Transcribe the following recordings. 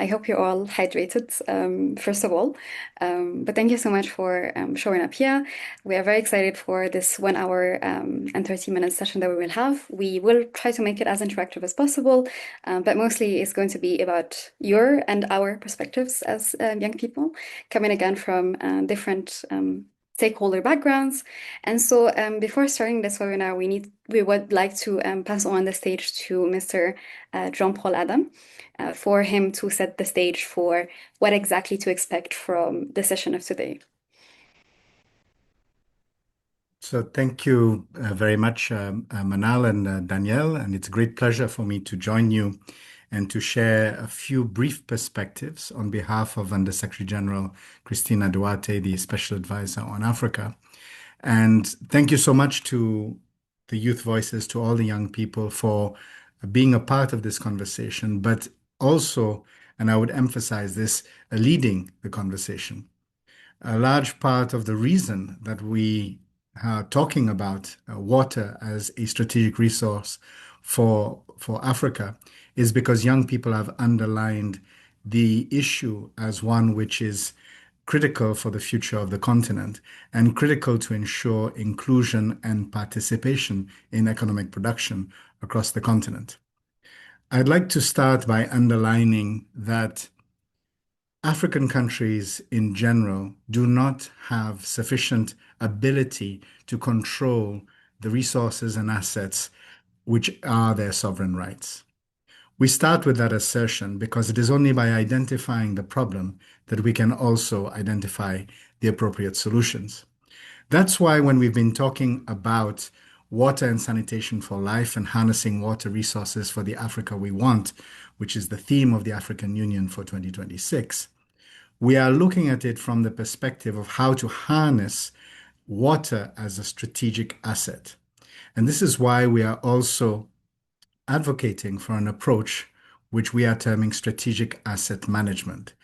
I hope you're all hydrated, first of all. But thank you so much for showing up here. We are very excited for this 1 hour and 30 minute session that we will have. We will try to make it as interactive as possible, but mostly it's going to be about your and our perspectives as young people, coming again from different stakeholder backgrounds. And so before starting this webinar, we would like to pass on the stage to Mr. Jean-Paul Adam for him to set the stage for what exactly to expect from the session of today. So thank you very much, Manal and Danielle, and it's a great pleasure for me to join you and to share a few brief perspectives on behalf of Undersecretary General Cristina Duarte, the Special Advisor on Africa. And thank you so much to the Youth Voices, to all the young people for being a part of this conversation, but also, and I would emphasize this, leading the conversation. A large part of the reason that we are talking about water as a strategic resource for Africa is because young people have underlined the issue as one which is critical for the future of the continent and critical to ensure inclusion and participation in economic production across the continent. I'd like to start by underlining that African countries in general do not have sufficient ability to control the resources and assets which are their sovereign rights. We start with that assertion because it is only by identifying the problem that we can also identify the appropriate solutions. That's why when we've been talking about water and sanitation for life and harnessing water resources for the Africa we want, which is the theme of the African Union for 2026, we are looking at it from the perspective of how to harness water as a strategic asset. And this is why we are also advocating for an approach which we are terming strategic asset management.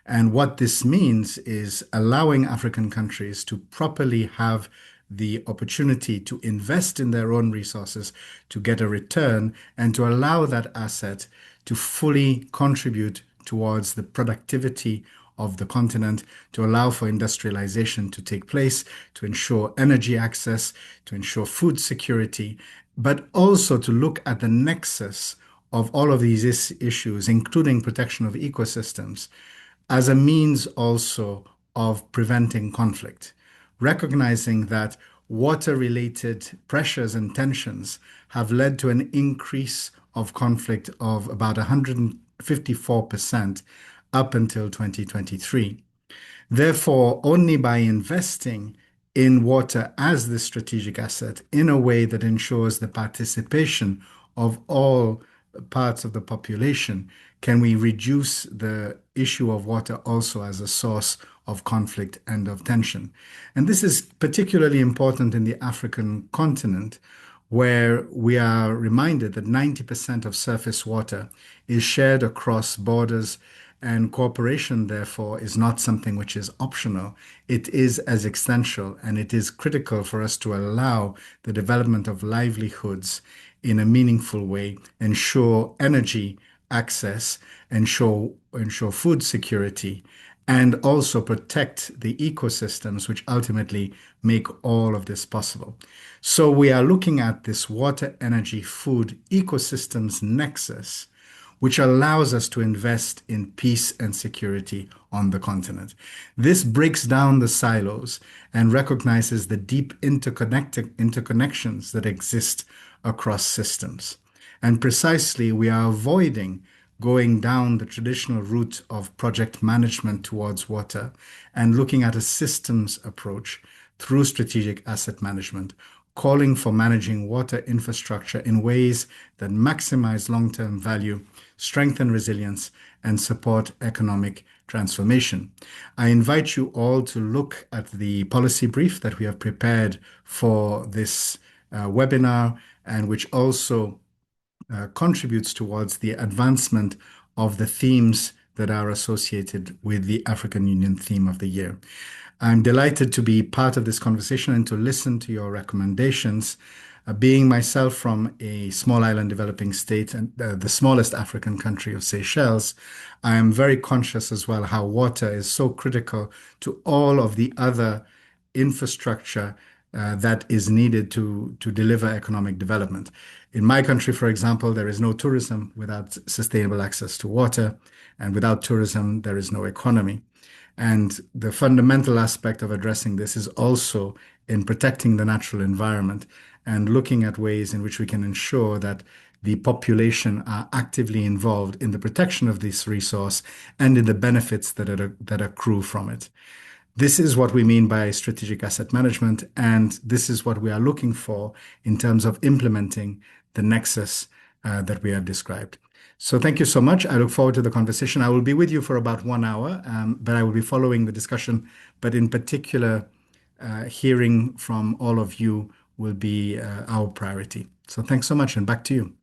And what this means is allowing African countries to properly have the opportunity to invest in their own resources to get a return and to allow that asset to fully contribute towards the productivity of the continent, to allow for industrialization to take place, to ensure energy access, to ensure food security, but also to look at the nexus of all of these issues, including protection of ecosystems, as a means also of preventing conflict, recognizing that water-related pressures and tensions have led to an increase of conflict of about 154% up until 2023. Therefore, only by investing in water as the strategic asset in a way that ensures the participation of all parts of the population can we reduce the issue of water also as a source of conflict and of tension. And this is particularly important in the African continent, where we are reminded that 90% of surface water is shared across borders, and cooperation, therefore, is not something which is optional. It is as essential, and it is critical for us to allow the development of livelihoods in a meaningful way, ensure energy access, ensure food security, and also protect the ecosystems which ultimately make all of this possible. So we are looking at this water, energy, food ecosystems nexus, which allows us to invest in peace and security on the continent. This breaks down the silos and recognizes the deep interconnections that exist across systems. And precisely, we are avoiding going down the traditional route of project management towards water and looking at a systems approach through strategic asset management, calling for managing water infrastructure in ways that maximize long-term value, strengthen resilience, and support economic transformation. I invite you all to look at the policy brief that we have prepared for this webinar, and which also contributes towards the advancement of the themes that are associated with the African Union theme of the year. I'm delighted to be part of this conversation and to listen to your recommendations. Being myself from a small island developing state and the smallest African country of Seychelles, I am very conscious as well how water is so critical to all of the other infrastructure that is needed to deliver economic development. In my country, for example, there is no tourism without sustainable access to water, and without tourism, there is no economy. And the fundamental aspect of addressing this is also in protecting the natural environment and looking at ways in which we can ensure that the population are actively involved in the protection of this resource and in the benefits that accrue from it. This is what we mean by strategic asset management, and this is what we are looking for in terms of implementing the nexus that we have described. So thank you so much. I look forward to the conversation. I will be with you for about 1 hour, but I will be following the discussion. But in particular, hearing from all of you will be our priority. So thanks so much, and back to you.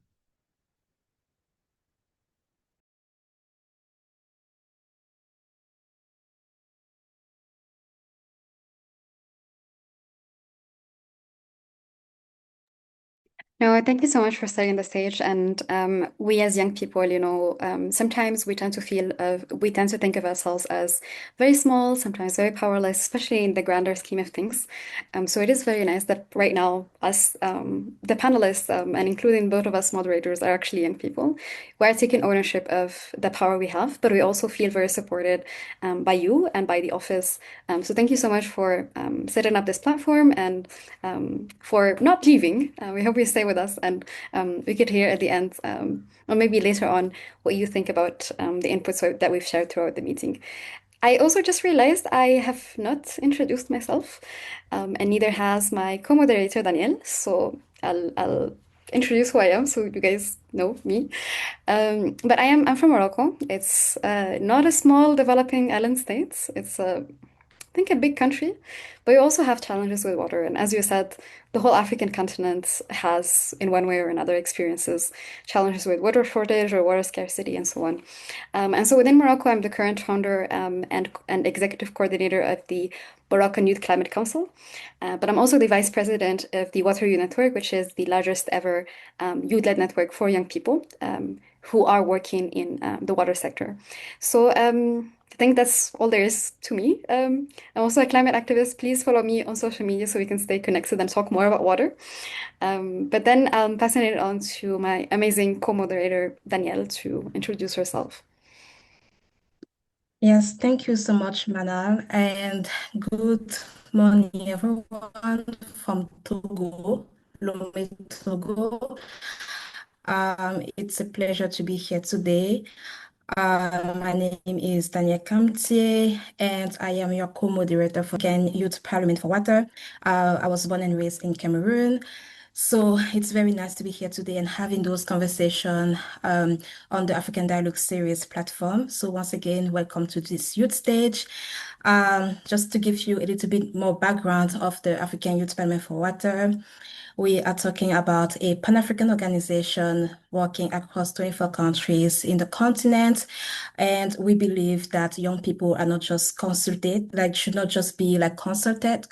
No, thank you so much for setting the stage. And we as young people, sometimes we tend to think of ourselves as very small, sometimes very powerless, especially in the grander scheme of things. So it is very nice that right now, us, the panelists, and including both of us moderators, are actually young people who are taking ownership of the power we have, but we also feel very supported by you and by the office. So thank you so much for setting up this platform and for not leaving. We hope you stay with us, and we could hear at the end, or maybe later on, what you think about the inputs that we've shared throughout the meeting. I also just realized I have not introduced myself, and neither has my co-moderator Daniel. So I'll introduce who I am, so you guys know me. But I'm from Morocco. It's not a small developing island state. It's a think a big country, but you also have challenges with water. And as you said, the whole African continent has, in one way or another, experiences challenges with water shortage or water scarcity and so on. And so within Morocco, I'm the current founder and executive coordinator of the Moroccan Youth Climate Council. But I'm also the vice president of the Water You Network, which is the largest ever youth-led network for young people who are working in the water sector. So I think that's all there is to me. I'm also a climate activist. Please follow me on social media so we can stay connected and talk more about water. But then I'll pass it on to my amazing co-moderator, Danielle, to introduce herself. Yes, thank you so much, Manal, and good morning, everyone from Togo, Lomé, Togo. It's a pleasure to be here today. My name is Danielle Kamtie, and I am your co-moderator for Ken Youth Parliament for Water. I was born and raised in Cameroon. So it's very nice to be here today and having those conversations on the African Dialogue Series platform. So once again, welcome to this youth stage. Just to give you a little bit more background of the African Youth Parliament for Water. We are talking about a Pan-African organization working across 24 countries in the continent. And we believe that young people are not just consulted, like should not just be like consulted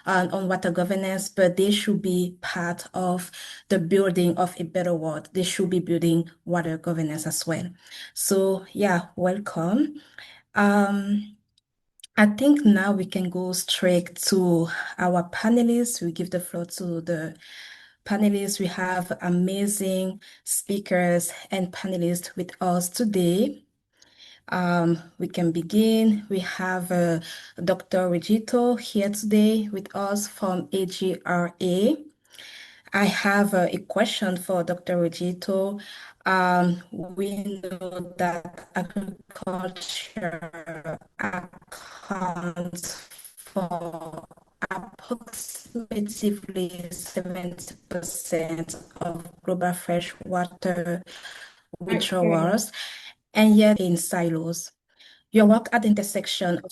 on water governance, but they should be part of the building of a better world. They should be building water governance as well. So yeah, welcome. Um, I think now we can go straight to our panelists. We give the floor to the panelists. We have amazing speakers and panelists with us today. We can begin. We have Dr. Regito here today with us from AGRA. I have a question for Dr. Regito. We know that agriculture accounts for approximately 70% of global freshwater withdrawals, and yet in silos. Your work at the intersection of,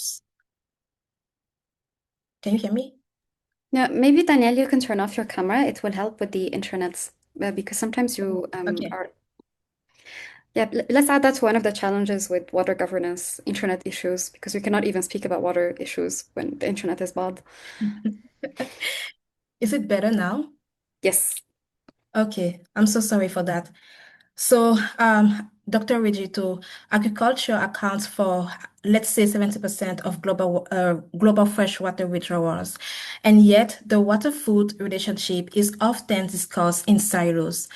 can you hear me? Yeah, maybe Danielle, you can turn off your camera. It will help with the internet because sometimes you Okay. are. Yeah, let's add that to one of the challenges with water governance, internet issues, because we cannot even speak about water issues when the internet is bad. Is it better now? Yes. Okay, I'm so sorry for that. So, Dr. Rigito, agriculture accounts for, let's say, 70% of global freshwater withdrawals, and yet the water-food relationship is often discussed in silos.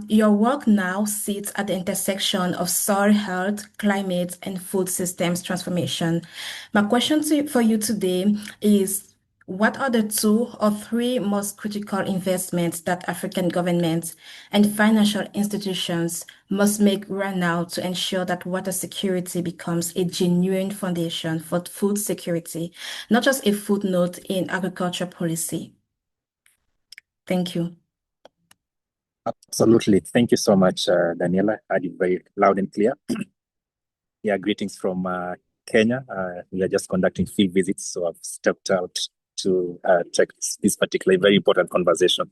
Your work now sits at the intersection of soil health, climate, and food systems transformation. My question for you today is, what are the two or three most critical investments that African governments and financial institutions must make right now to ensure that water security becomes a genuine foundation for food security, not just a footnote in agriculture policy? Thank you. Absolutely. Thank you so much, Daniela. I heard it very loud and clear. Yeah, greetings from Kenya. We are just conducting field visits, so I've stepped out to check this particular very important conversation.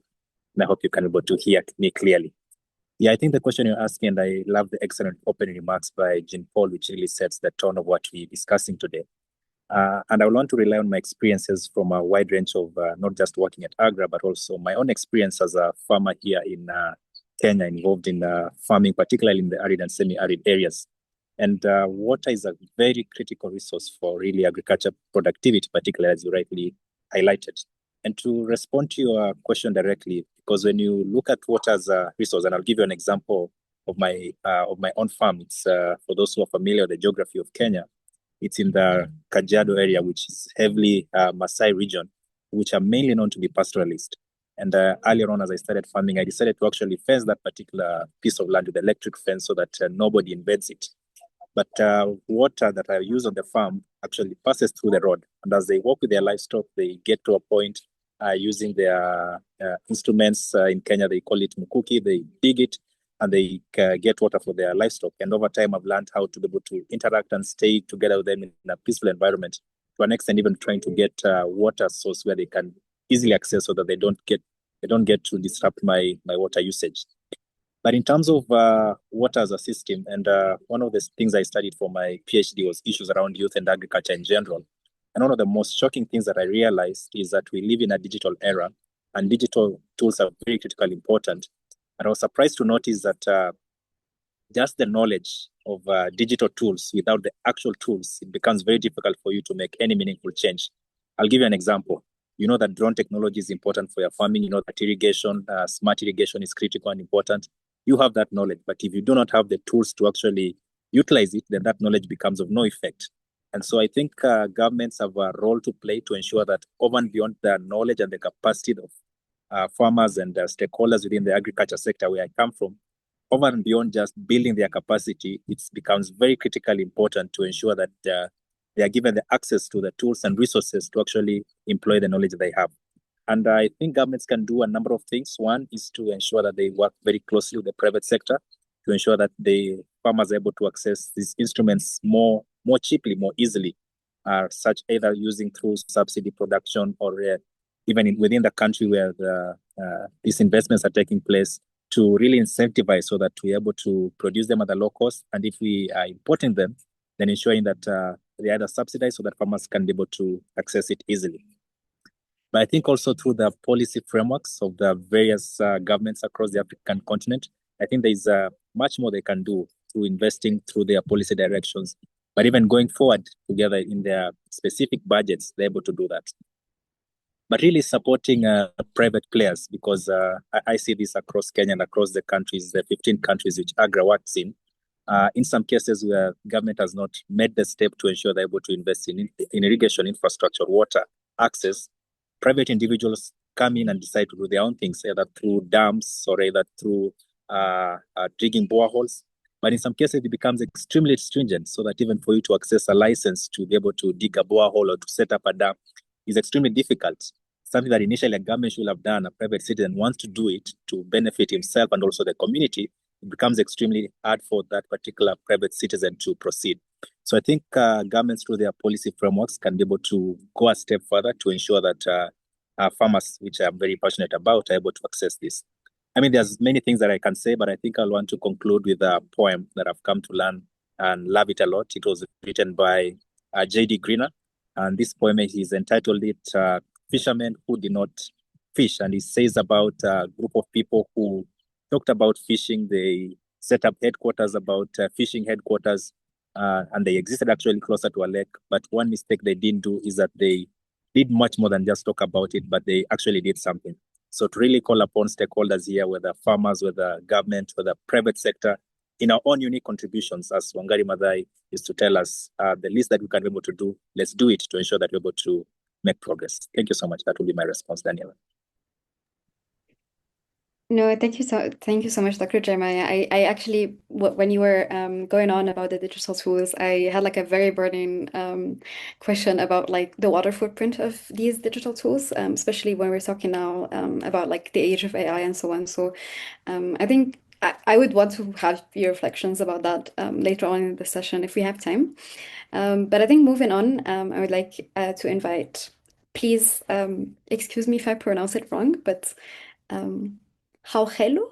And I hope you can be able to hear me clearly. Yeah, I think the question you're asking, and I love the excellent opening remarks by Jean Paul, which really sets the tone of what we're discussing today. And I want to rely on my experiences from a wide range of not just working at Agra, but also my own experience as a farmer here in Kenya, involved in farming, particularly in the arid and semi-arid areas. And water is a very critical resource for really agriculture productivity, particularly as you rightly highlighted. And to respond to your question directly, because when you look at water as a resource, and I'll give you an example of my own farm. It's for those who are familiar with the geography of Kenya. It's in the Kajiado area, which is heavily Maasai region, which are mainly known to be pastoralist. And earlier on, as I started farming, I decided to actually fence that particular piece of land with electric fence so that nobody invades it. But water that I use on the farm actually passes through the road. And as they walk with their livestock, they get to a point using their instruments. In Kenya, they call it mukuki. They dig it and they get water for their livestock. And over time, I've learned how to be able to interact and stay together with them in a peaceful environment. To an extent, even trying to get water source where they can easily access so that they don't get to disrupt my water usage. But in terms of water as a system, and one of the things I studied for my PhD was issues around youth and agriculture in general. And one of the most shocking things that I realized is that we live in a digital era, and digital tools are very critically important. And I was surprised to notice that just the knowledge of digital tools without the actual tools, it becomes very difficult for you to make any meaningful change. I'll give you an example. You know that drone technology is important for your farming. You know that irrigation, smart irrigation is critical and important. You have that knowledge, but if you do not have the tools to actually utilize it, then that knowledge becomes of no effect. And so I think governments have a role to play to ensure that over and beyond the knowledge and the capacity of farmers and stakeholders within the agriculture sector where I come from, over and beyond just building their capacity, it becomes very critically important to ensure that they are given the access to the tools and resources to actually employ the knowledge they have. And I think governments can do a number of things. One is to ensure that they work very closely with the private sector to ensure that the farmers are able to access these instruments more cheaply, more easily, such either using through subsidy production or even within the country where these investments are taking place, to really incentivize so that we're able to produce them at the low cost. And if we are importing them, then ensuring that they are either subsidized so that farmers can be able to access it easily. But I think also through the policy frameworks of the various governments across the African continent, I think there is much more they can do through investing through their policy directions. But even going forward together in their specific budgets, they're able to do that. But really supporting private players, because I see this across Kenya and across the countries, the 15 countries which AGRA works in some cases where government has not made the step to ensure they're able to invest in irrigation infrastructure, water, access, private individuals come in and decide to do their own things, either through dams or either through digging boreholes. But in some cases, it becomes extremely stringent, so that even for you to access a license to be able to dig a borehole or to set up a dam is extremely difficult. Something that initially a government should have done, a private citizen wants to do it to benefit himself and also the community, it becomes extremely hard for that particular private citizen to proceed. So I think governments through their policy frameworks can be able to go a step further to ensure that farmers, which I'm very passionate about, are able to access this. I mean, there's many things that I can say, but I think I'll want to conclude with a poem that I've come to learn and love it a lot. It was written by J.D. Greener, and this poem is entitled Fishermen Who Did Not fish. And it says about a group of people who talked about fishing. They set up headquarters about fishing headquarters, and they existed actually closer to a lake. But one mistake they didn't do is that they did much more than just talk about it, but they actually did something. So to really call upon stakeholders here, whether farmers, whether government, whether private sector, in our own unique contributions, as Wangari Maathai is to tell us, the least that we can be able to do, let's do it to ensure that we're able to make progress. Thank you so much. That will be my response, Daniela. No, thank you so much, Dr. Jeremiah. I actually, when you were going on about the digital tools, I had like a very burning question about like the water footprint of these digital tools, especially when we're talking now about like the age of AI and so on. So I think I would want to have your reflections about that later on in the session if we have time. But I think moving on, I would like to invite, please excuse me if I pronounce it wrong, but Jauhelo?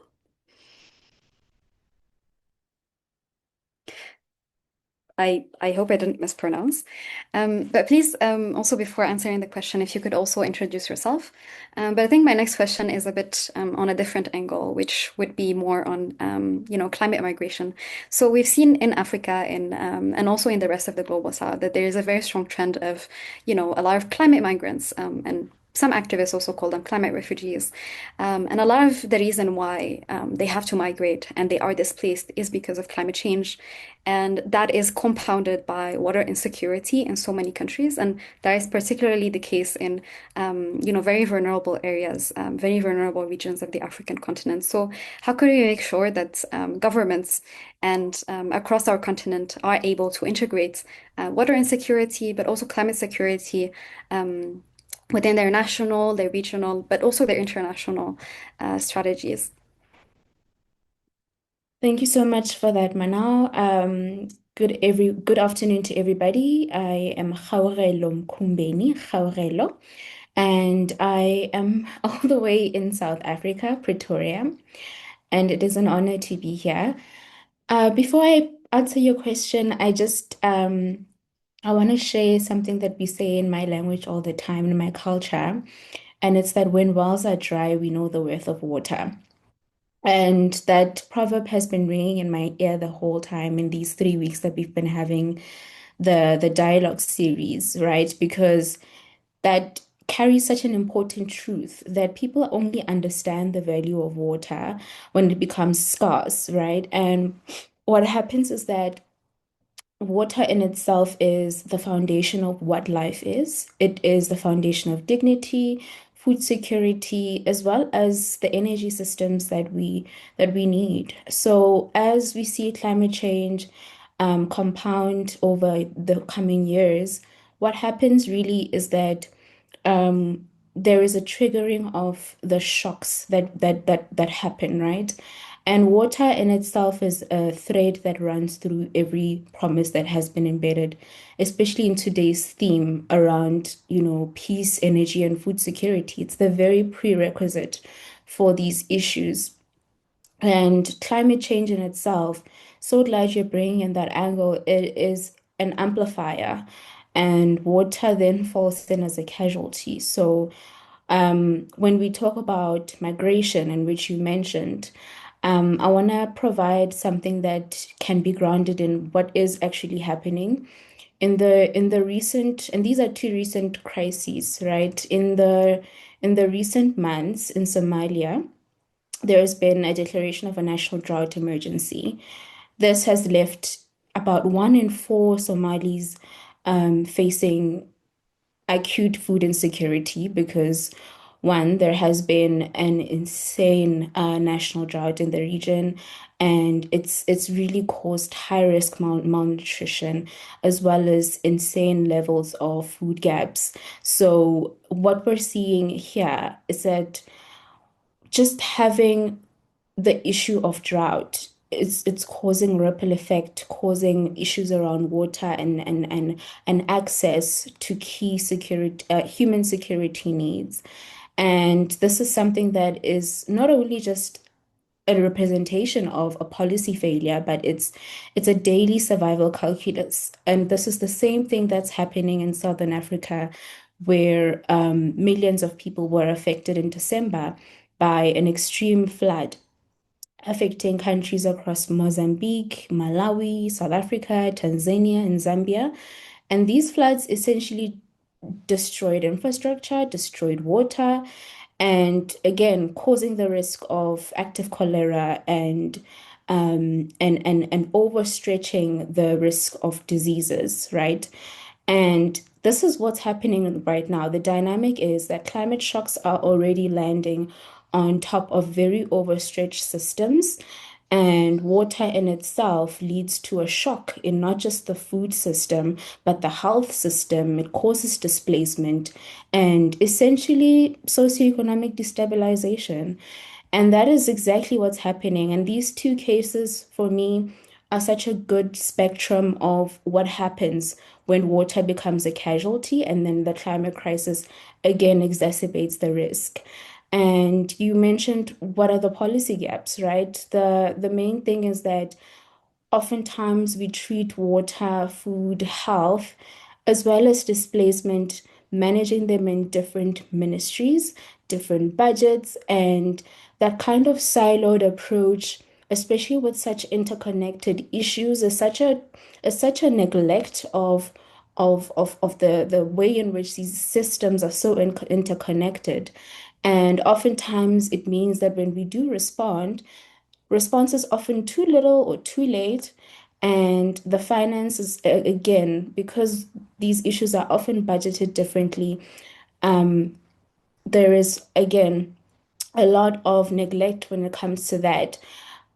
I hope I didn't mispronounce. But please, also before answering the question, if you could also introduce yourself. But I think my next question is a bit on a different angle, which would be more on, climate migration. So we've seen in Africa and also in the rest of the global south that there is a very strong trend of, a lot of climate migrants and some activists also call them climate refugees. And a lot of the reason why they have to migrate and they are displaced is because of climate change. And that is compounded by water insecurity in so many countries. And that is particularly the case in, very vulnerable areas, very vulnerable regions of the African continent. So how could we make sure that governments and across our continent are able to integrate water insecurity, but also climate security within their national, their regional, but also their international strategies? Thank you so much for that, Manal. Good afternoon to everybody. I am Kgaugelo Mkhumbeni, Kgaugelo, and I am all the way in South Africa, Pretoria, and it is an honor to be here. Before I answer your question, I want to share something that we say in my language all the time, in my culture, and it's that when wells are dry, we know the worth of water. And that proverb has been ringing in my ear the whole time in these 3 weeks that we've been having the dialogue series, right? Because that carries such an important truth that people only understand the value of water when it becomes scarce, right? And what happens is that water in itself is the foundation of what life is. It is the foundation of dignity, food security, as well as the energy systems that we need. So as we see climate change compound over the coming years, what happens really is that there is a triggering of the shocks that happen, right? And water in itself is a thread that runs through every promise that has been embedded, especially in today's theme around, peace, energy, and food security. It's the very prerequisite for these issues. And climate change in itself, so glad you're bringing in that angle. It is an amplifier, and water then falls in as a casualty. So, when we talk about migration, in which you mentioned, I want to provide something that can be grounded in what is actually happening in the recent, and these are two recent crises, right? In the recent months in Somalia, there has been a declaration of a national drought emergency. This has left about 1 in 4 Somalis facing acute food insecurity because, one, there has been an insane national drought in the region, and it's really caused high risk malnutrition as well as insane levels of food gaps. So what we're seeing here is that just having the issue of drought, it's causing ripple effect, causing issues around water and access to key security, human security needs. And this is something that is not only just a representation of a policy failure, but it's a daily survival calculus. And this is the same thing that's happening in Southern Africa where millions of people were affected in December by an extreme flood affecting countries across Mozambique, Malawi, South Africa, Tanzania, and Zambia. And these floods essentially destroyed infrastructure, destroyed water, and again, causing the risk of active cholera and overstretching the risk of diseases, right? And this is what's happening right now. The dynamic is that climate shocks are already landing on top of very overstretched systems. And water in itself leads to a shock in not just the food system, but the health system. It causes displacement and essentially socioeconomic destabilization. And that is exactly what's happening. And these two cases, for me, are such a good spectrum of what happens when water becomes a casualty, and then the climate crisis again exacerbates the risk. And you mentioned what are the policy gaps, right? The main thing is that oftentimes we treat water, food, health, as well as displacement, managing them in different ministries, different budgets, and that kind of siloed approach, especially with such interconnected issues, is such a neglect of the way in which these systems are so interconnected. And oftentimes it means that when we do respond, response is often too little or too late. And the finances, again, because these issues are often budgeted differently, there is, again, a lot of neglect when it comes to that.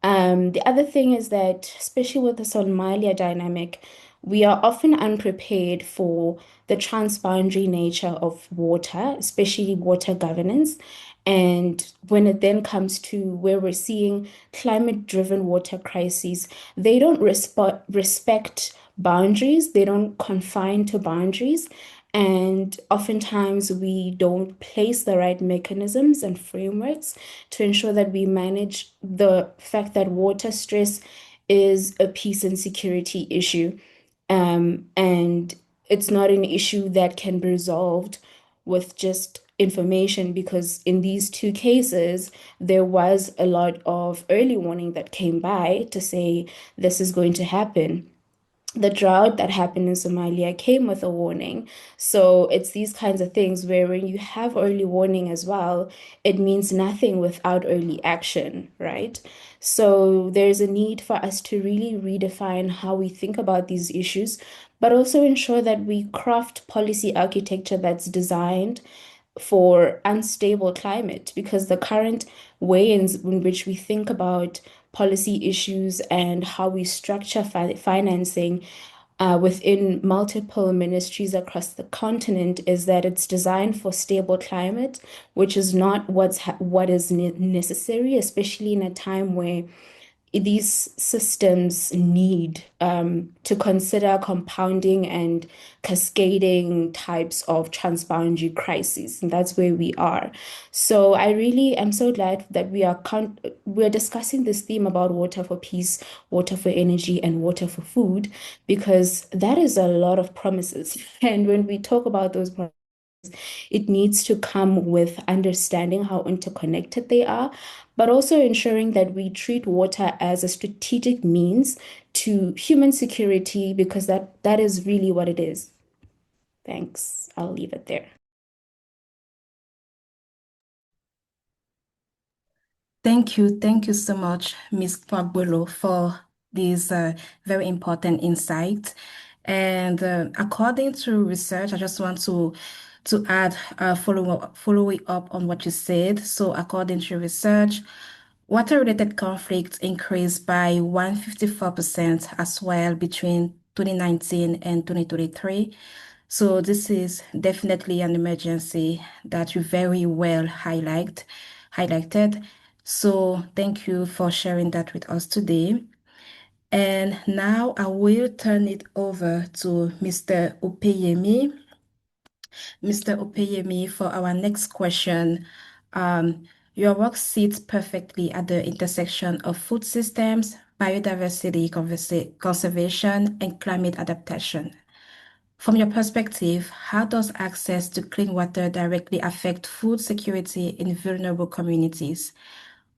The other thing is that, especially with the Somalia dynamic, we are often unprepared for the transboundary nature of water, especially water governance. And when it then comes to where we're seeing climate-driven water crises, they don't respect boundaries, they don't confine to boundaries. And oftentimes we don't place the right mechanisms and frameworks to ensure that we manage the fact that water stress is a peace and security issue. And it's not an issue that can be resolved with just information, because in these two cases, there was a lot of early warning that came by to say this is going to happen. The drought that happened in Somalia came with a warning. So it's these kinds of things where when you have early warning as well, it means nothing without early action, right? So there's a need for us to really redefine how we think about these issues, but also ensure that we craft policy architecture that's designed for unstable climate, because the current way in which we think about policy issues and how we structure financing within multiple ministries across the continent is that it's designed for stable climate, which is not what is necessary, especially in a time where these systems need to consider compounding and cascading types of transboundary crises. And that's where we are. So I really am so glad that we're discussing this theme about water for peace, water for energy, and water for food, because that is a lot of promises. And when we talk about those promises, it needs to come with understanding how interconnected they are, but also ensuring that we treat water as a strategic means to human security, because that is really what it is. Thanks. I'll leave it there. Thank you. Thank you so much, Ms. Kwabulo, for these very important insights. And according to research, I just want to add following up on what you said. So according to research, water-related conflicts increased by 154% as well between 2019 and 2023. So this is definitely an emergency that you very well highlighted. So thank you for sharing that with us today. And now I will turn it over to Mr. Opeyemi. Mr. Opeyemi, for our next question. Your work sits perfectly at the intersection of food systems, biodiversity conservation, and climate adaptation. From your perspective, how does access to clean water directly affect food security in vulnerable communities?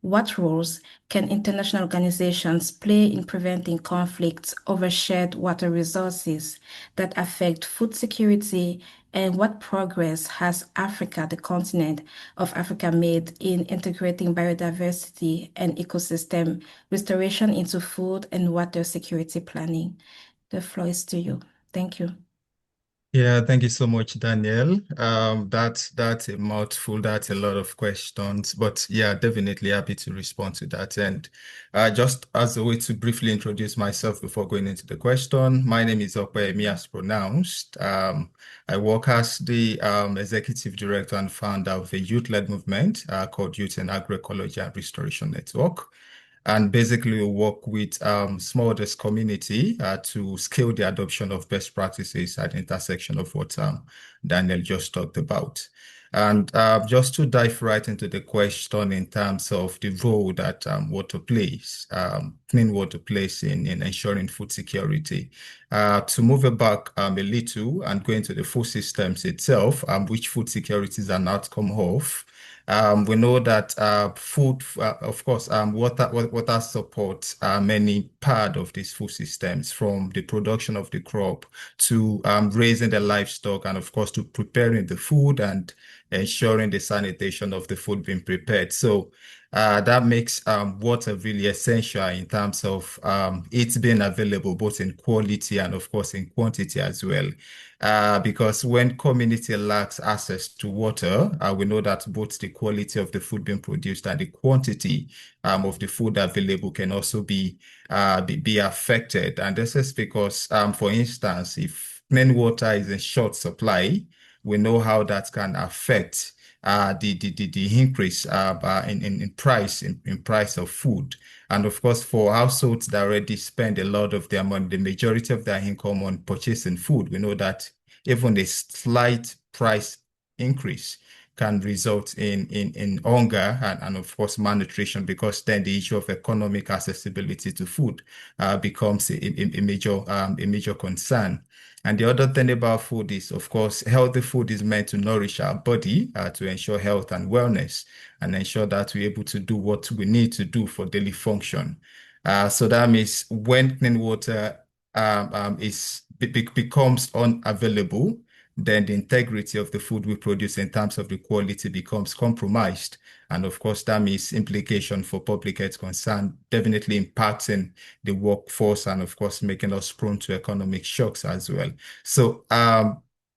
What roles can international organizations play in preventing conflicts over shared water resources that affect food security? And what progress has Africa, the continent of Africa, made in integrating biodiversity and ecosystem restoration into food and water security planning? The floor is to you. Thank you. Yeah, thank you so much, Danielle. That's a mouthful. That's a lot of questions, but yeah, definitely happy to respond to that. And just as a way to briefly introduce myself before going into the question, my name is Opeyemi as pronounced. I work as the executive director and founder of a youth-led movement called Youth in Agroecology and Restoration Network. And basically, we work with smallest community to scale the adoption of best practices at the intersection of what Daniel just talked about. And just to dive right into the question in terms of the role that water plays, clean water plays in ensuring food security. To move it back a little and go into the food systems itself, which food security is an outcome of. We know that food, of course, water supports many part of these food systems, from the production of the crop to raising the livestock, and of course to preparing the food and ensuring the sanitation of the food being prepared. So that makes water really essential in terms of it being available both in quality and of course in quantity as well. Because when community lacks access to water, we know that both the quality of the food being produced and the quantity of the food available can also be affected. And this is because, for instance, if clean water is in short supply, we know how that can affect the increase in price of food. And of course, for households that already spend a lot of their money, the majority of their income on purchasing food, we know that even a slight price increase can result in hunger and of course malnutrition, because then the issue of economic accessibility to food becomes a major concern. And the other thing about food is, of course, healthy food is meant to nourish our body, to ensure health and wellness, and ensure that we're able to do what we need to do for daily function. So that means when clean water becomes unavailable, then the integrity of the food we produce in terms of the quality becomes compromised. And of course, that means implication for public health concern, definitely impacting the workforce and of course, making us prone to economic shocks as well. So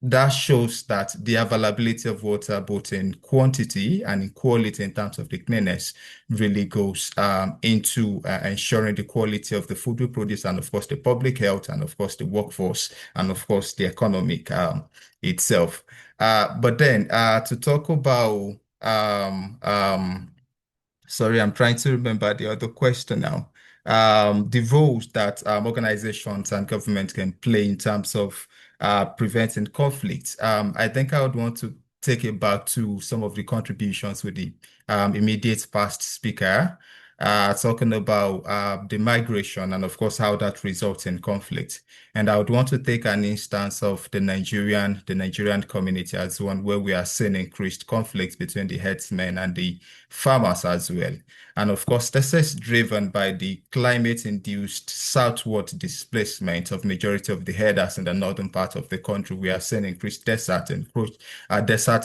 that shows that the availability of water, both in quantity and in quality in terms of the cleanness, really goes into ensuring the quality of the food we produce, and of course the public health, and of course the workforce, and of course the economic itself. But then to talk about sorry, I'm trying to remember the other question now. The roles that organizations and government can play in terms of preventing conflicts. I think I would want to take it back to some of the contributions with the immediate past speaker, talking about the migration and of course how that results in conflict. And I would want to take an instance of the Nigerian community as one where we are seeing increased conflict between the herdsmen and the farmers as well. And of course, this is driven by the climate-induced southward displacement of majority of the herders in the northern part of the country. We are seeing increased desert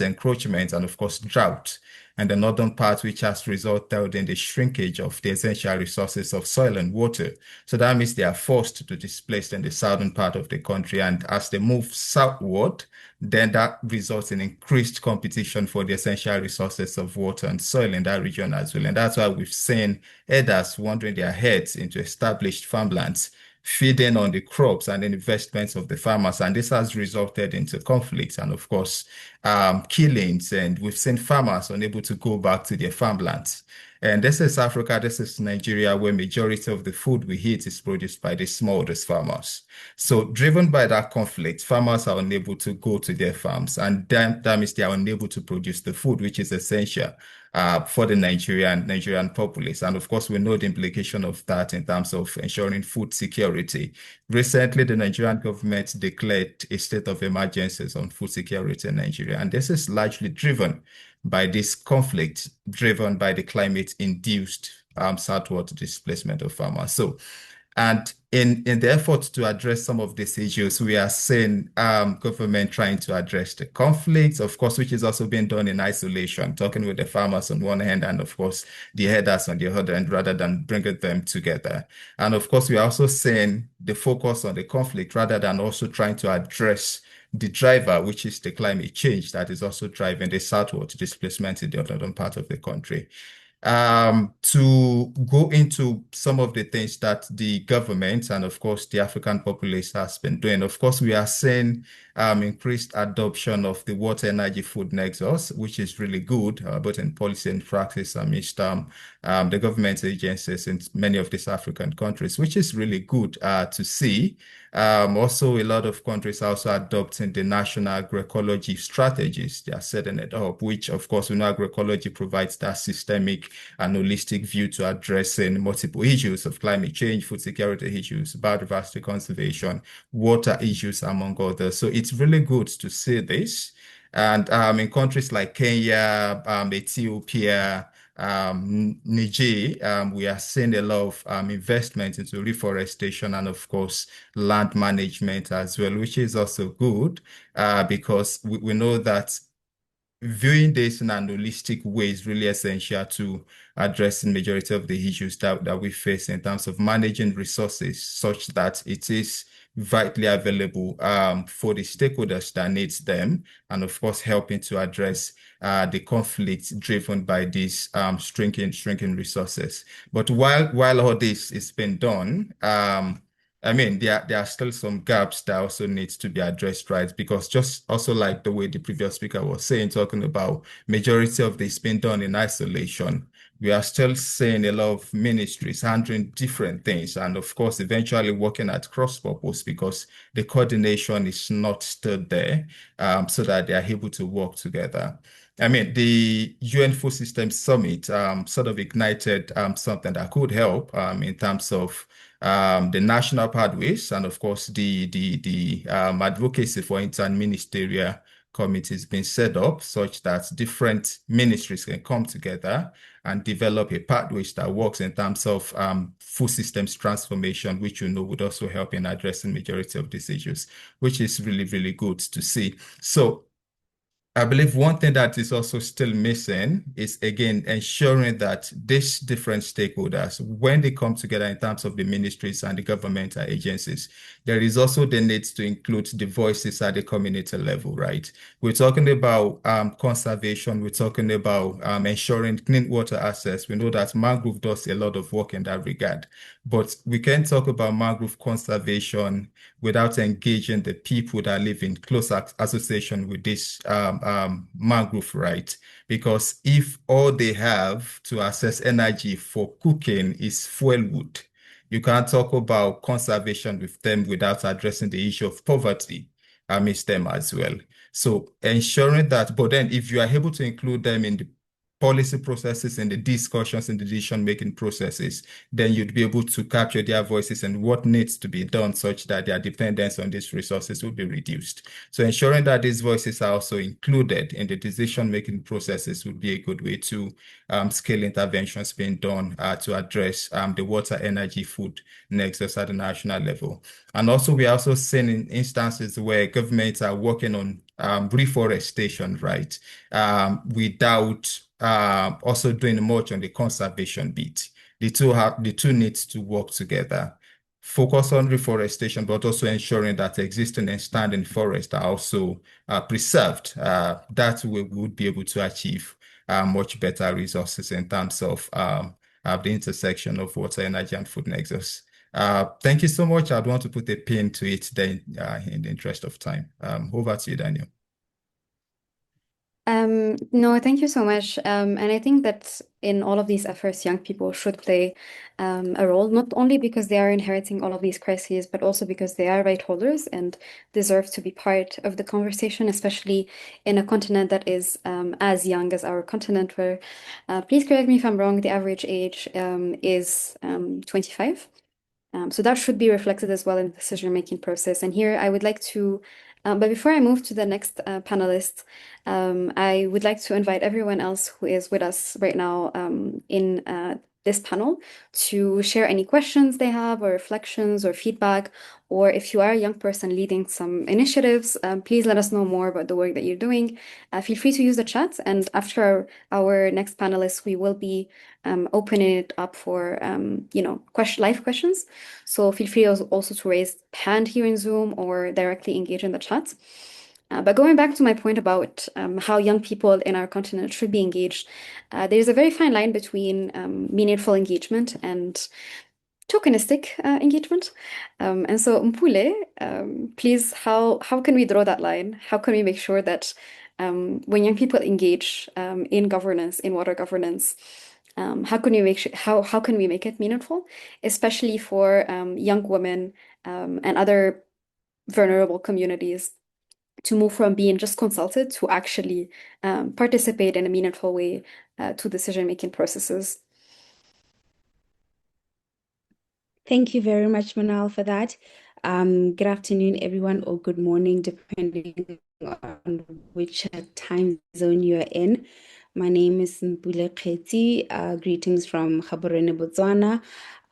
encroachment and of course drought. And the northern part, which has resulted in the shrinkage of the essential resources of soil and water. So that means they are forced to displace in the southern part of the country. And as they move southward, then that results in increased competition for the essential resources of water and soil in that region as well. And that's why we've seen herders wandering their herds into established farmlands, feeding on the crops and investments of the farmers. And this has resulted into conflicts and, of course, killings. And we've seen farmers unable to go back to their farmlands. And this is Africa, this is Nigeria, where majority of the food we eat is produced by the smallest farmers. So driven by that conflict, farmers are unable to go to their farms, and that means they are unable to produce the food, which is essential for the Nigerian populace. And of course, we know the implication of that in terms of ensuring food security. Recently, the Nigerian government declared a state of emergencies on food security in Nigeria, and this is largely driven by this conflict, driven by the climate-induced southward displacement of farmers. So, and in the effort to address some of these issues, we are seeing government trying to address the conflicts, of course, which is also being done in isolation, talking with the farmers on one hand, and of course, the herders on the other end, rather than bringing them together. And of course, we are also seeing the focus on the conflict rather than also trying to address the driver, which is the climate change that is also driving the southward displacement in the northern part of the country. To go into some of the things that the government and of course the African populace has been doing. Of course, we are seeing increased adoption of the water energy food nexus, which is really good, both in policy and practice amidst the government agencies in many of these African countries, which is really good to see. Also, a lot of countries are also adopting the national agroecology strategies. They are setting it up, which of course we know agroecology provides that systemic and holistic view to addressing multiple issues of climate change, food security issues, biodiversity conservation, water issues, among others. So it's really good to see this. And in countries like Kenya, Ethiopia, Niger, we are seeing a lot of investment into reforestation and, of course, land management as well, which is also good because we know that viewing this in an holistic way is really essential to addressing majority of the issues that we face in terms of managing resources such that it is vitally available for the stakeholders that needs them, and of course helping to address the conflicts driven by these shrinking resources. But while all this is being done, I mean, there are still some gaps that also needs to be addressed, right? Because just also like the way the previous speaker was saying, talking about majority of this being done in isolation, we are still seeing a lot of ministries handling different things, and of course, eventually working at cross purpose because the coordination is not still there, so that they are able to work together. I mean, the UN Food Systems Summit sort of ignited something that could help in terms of the national pathways, and of course the advocacy for interministerial committees being set up such that different ministries can come together and develop a pathways that works in terms of food systems transformation, which you know would also help in addressing majority of these issues, which is really, really good to see. So I believe one thing that is also still missing is, again, ensuring that these different stakeholders, when they come together in terms of the ministries and the governmental agencies, there is also the need to include the voices at the community level, right? We're talking about conservation, we're talking about ensuring clean water access. We know that mangrove does a lot of work in that regard, but we can't talk about mangrove conservation without engaging the people that live in close association with this mangrove, right? Because if all they have to access energy for cooking is fuel wood, you can't talk about conservation with them without addressing the issue of poverty amidst them as well. So ensuring that, but then if you are able to include them in the policy processes and the discussions and decision-making processes, then you'd be able to capture their voices and what needs to be done such that their dependence on these resources will be reduced. So ensuring that these voices are also included in the decision-making processes would be a good way to scale interventions being done to address the water, energy, food nexus at the national level. And also, we are also seeing in instances where governments are working on reforestation, right, without also doing much on the conservation bit. The two needs to work together. Focus on reforestation, but also ensuring that existing and standing forests are also preserved. That way we would be able to achieve much better resources in terms of the intersection of water, energy, and food nexus. Thank you so much. I'd want to put a pin to it then in the interest of time. Over to you, Daniel. No, thank you so much. And I think that in all of these efforts, young people should play a role, not only because they are inheriting all of these crises, but also because they are right holders and deserve to be part of the conversation, especially in a continent that is as young as our continent, where, please correct me if I'm wrong, the average age is 25. So that should be reflected as well in the decision-making process. And here I would like to, but before I move to the next panelist, I would like to invite everyone else who is with us right now in this panel to share any questions they have or reflections or feedback, or if you are a young person leading some initiatives, please let us know more about the work that you're doing. Feel free to use the chat, and after our next panelist, we will be opening it up for live questions. So feel free also to raise hand here in Zoom or directly engage in the chat. But going back to my point about how young people in our continent should be engaged, there's a very fine line between meaningful engagement and tokenistic engagement. And so, Mpule, please, how can we draw that line? How can we make sure that when young people engage in governance, in water governance, how can we how can we make it meaningful, especially for young women and other vulnerable communities to move from being just consulted to actually participate in a meaningful way to decision-making processes? Thank you very much, Manal, for that. Good afternoon, everyone, or good morning, depending on which time zone you're in. My name is Mpule Kgetse. Greetings from Gaborone, Botswana.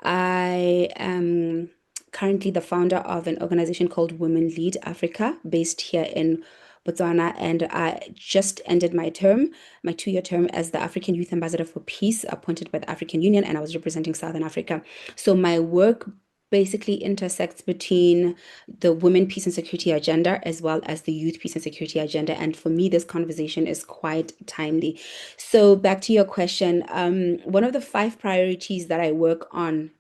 I am currently the founder of an organization called Women Lead Africa, based here in Botswana, and I just ended my 2-year term as the African Youth Ambassador for Peace, appointed by the African Union, and I was representing Southern Africa. So my work basically intersects between the women peace and security agenda as well as the youth peace and security agenda. And for me, this conversation is quite timely. So back to your question, one of the 5 priorities that I work on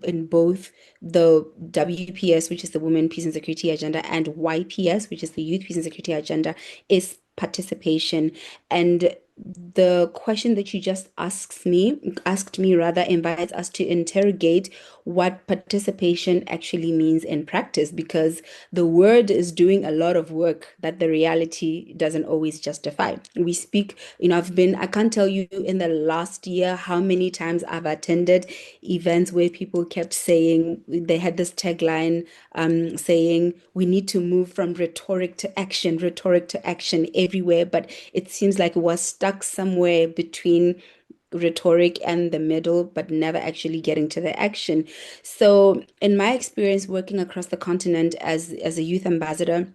in both the WPS, which is the Women Peace and Security Agenda, and YPS, which is the Youth Peace and Security Agenda, is participation. And the question that you just asked me rather, invites us to interrogate what participation actually means in practice, because the word is doing a lot of work that the reality doesn't always justify. We speak, I can't tell you in the last year how many times I've attended events where people kept saying, they had this tagline saying, we need to move from rhetoric to action everywhere. But it seems like we're stuck somewhere between rhetoric and the middle, but never actually getting to the action. So in my experience working across the continent as a youth ambassador,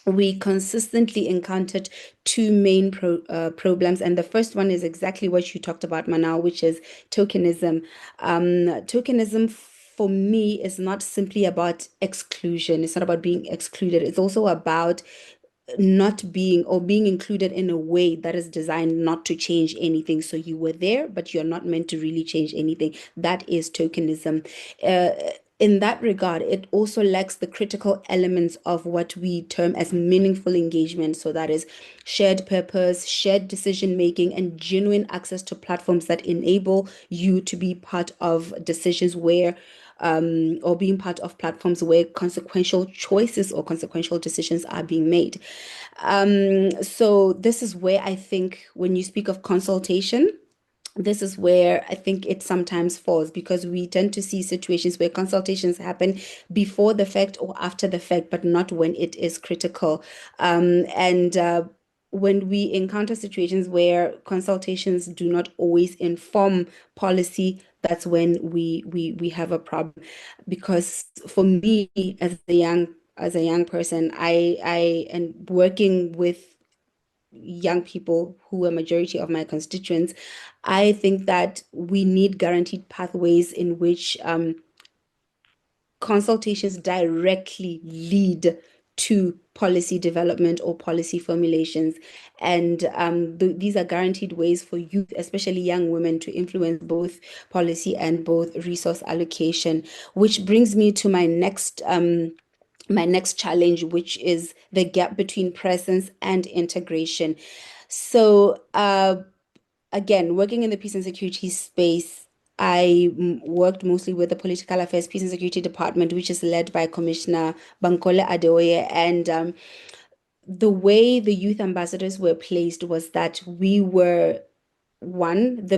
we consistently encountered 2 main problems. And the first one is exactly what you talked about, Manal, which is tokenism. Tokenism for me is not simply about exclusion. It's not about being excluded. It's also about not being, or being included in a way that is designed not to change anything. So you were there, but you're not meant to really change anything. That is tokenism. In that regard, it also lacks the critical elements of what we term as meaningful engagement. So that is shared purpose, shared decision making, and genuine access to platforms that enable you to be part of decisions where or being part of platforms where consequential choices or consequential decisions are being made. So this is where I think when you speak of consultation, this is where I think it sometimes falls, because we tend to see situations where consultations happen before the fact or after the fact, but not when it is critical. And when we encounter situations where consultations do not always inform policy, that's when we have a problem. Because for me, as a young person, I am working with young people who are majority of my constituents. I think that we need guaranteed pathways in which consultations directly lead to policy development or policy formulations. And these are guaranteed ways for youth, especially young women, to influence both policy and both resource allocation, which brings me to my next challenge, which is the gap between presence and integration. So again, working in the peace and security space, I worked mostly with the Political Affairs Peace and Security Department, which is led by Commissioner Bankole Adeoye. And the way the youth ambassadors were placed was that we were we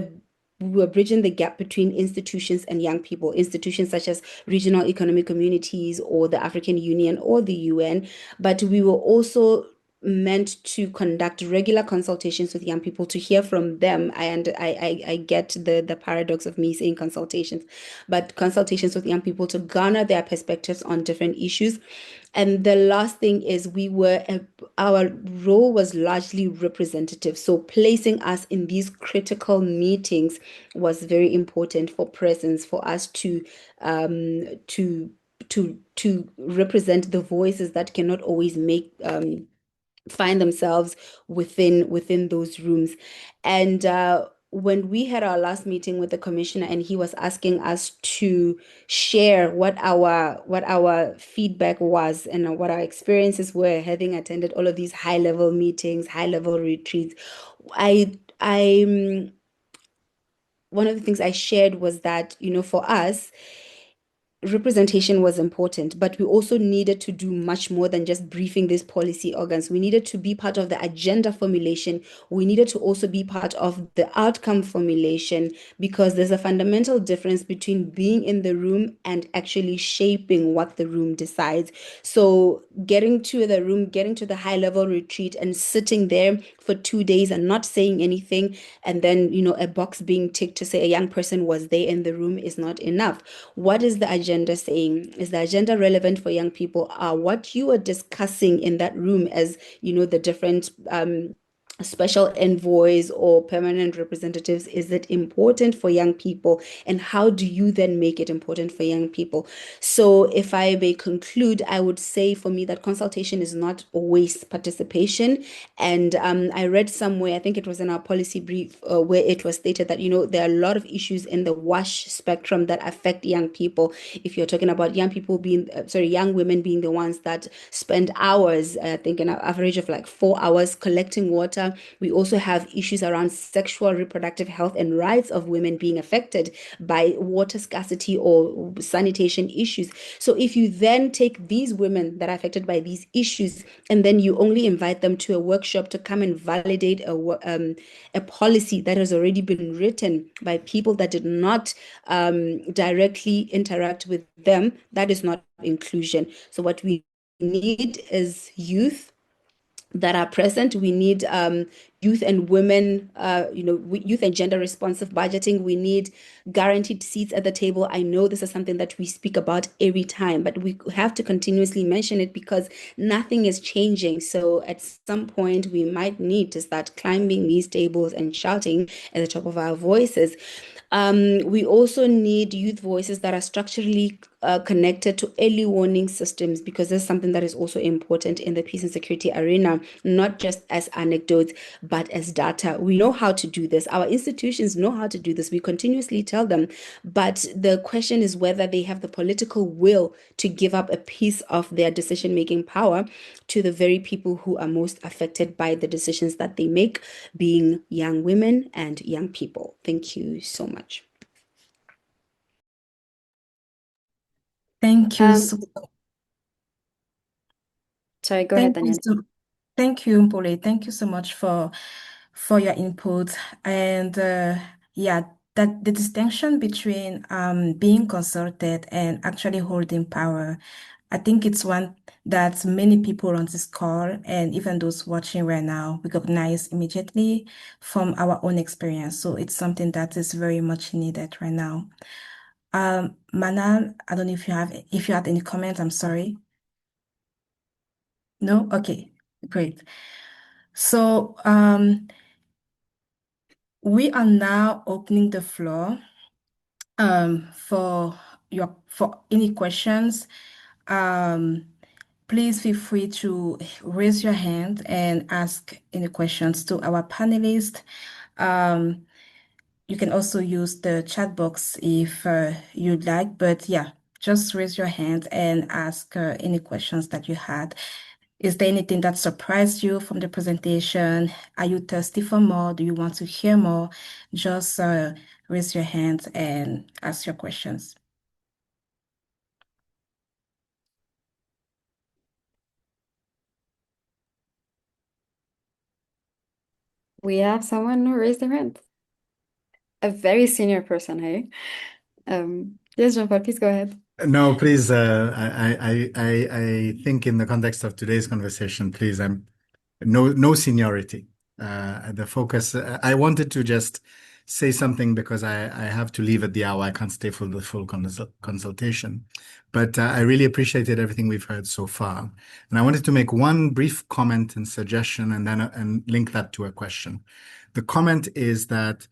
were bridging the gap between institutions and young people, institutions such as regional economic communities or the African Union or the UN, but we were also meant to conduct regular consultations with young people to hear from them. I get the paradox of me saying consultations, but consultations with young people to garner their perspectives on different issues. And the last thing is our role was largely representative. So placing us in these critical meetings was very important for presence, for us um, to to represent the voices that cannot always make find themselves within those rooms. And when we had our last meeting with the commissioner and he was asking us to share what our feedback was and what our experiences were having attended all of these high level meetings, high level retreats, I one of the things I shared was that, for us, representation was important, but we also needed to do much more than just briefing these policy organs. We needed to be part of the agenda formulation. We needed to also be part of the outcome formulation because there's a fundamental difference between being in the room and actually shaping what the room decides. So getting to the room, getting to the high level retreat and sitting there for 2 days and not saying anything, and then, a box being ticked to say a young person was there in the room is not enough. What is the agenda saying? Is the agenda relevant for young people? Are what you are discussing in that room as, the different special envoys or permanent representatives, is it important for young people? And how do you then make it important for young people? So if I may conclude, I would say for me that consultation is not always participation. And I read somewhere, I think it was in our policy brief, where it was stated that, there are a lot of issues in the WASH spectrum that affect young people. If you're talking about young people being, young women being the ones that spend hours, I think an average of like 4 hours collecting water. We also have issues around sexual reproductive health and rights of women being affected by water scarcity or sanitation issues. So if you then take these women that are affected by these issues and then you only invite them to a workshop to come and validate a policy that has already been written by people that did not directly interact with them, that is not inclusion. So what we need is youth that are present. We need youth and women, youth and gender responsive budgeting. We need guaranteed seats at the table. I know this is something that we speak about every time, but we have to continuously mention it because nothing is changing. So at some point, we might need to start climbing these tables and shouting at the top of our voices. We also need youth voices that are structurally connected to early warning systems because that's something that is also important in the peace and security arena, not just as anecdotes, but as data. We know how to do this. Our institutions know how to do this. We continuously tell them. But the question is whether they have the political will to give up a piece of their decision-making power to the very people who are most affected by the decisions that they make, being young women and young people. Thank you so much. Thank you so Sorry, go ahead, Thank you Daniel. thank you, Mpole. Thank you so much for your input. And yeah, that the distinction between being consulted and actually holding power, I think it's one that many people on this call and even those watching right now recognize immediately from our own experience. So it's something that is very much needed right now. Manal, I don't know if you had any comments, I'm sorry. No? Okay, great. So we are now opening the floor for any questions. Please feel free to raise your hand and ask any questions to our panelists. You can also use the chat box if you'd like, but yeah, just raise your hand and ask any questions that you had. Is there anything that surprised you from the presentation? Are you thirsty for more? Do you want to hear more? Just raise your hands and ask your questions. We have someone who raised their hand. A very senior person, hey? Yes, Jean-Paul, please go ahead. No, please. I think in the context of today's conversation, please, I'm no seniority. The focus. I wanted to just say something because I have to leave at the hour. I can't stay for the full consultation, but I really appreciated everything we've heard so far, and I wanted to make one brief comment and suggestion, and then and link that to a question. The comment is that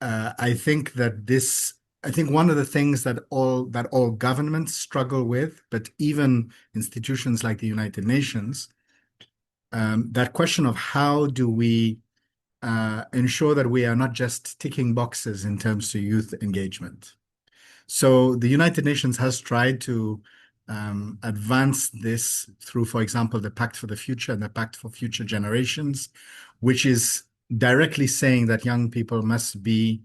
I think that this. I think one of the things that all governments struggle with, but even institutions like the United Nations, that question of how do we ensure that we are not just ticking boxes in terms of youth engagement. So the United Nations has tried to advance this through, for example, the Pact for the Future and the Pact for Future Generations, which is directly saying that young people must be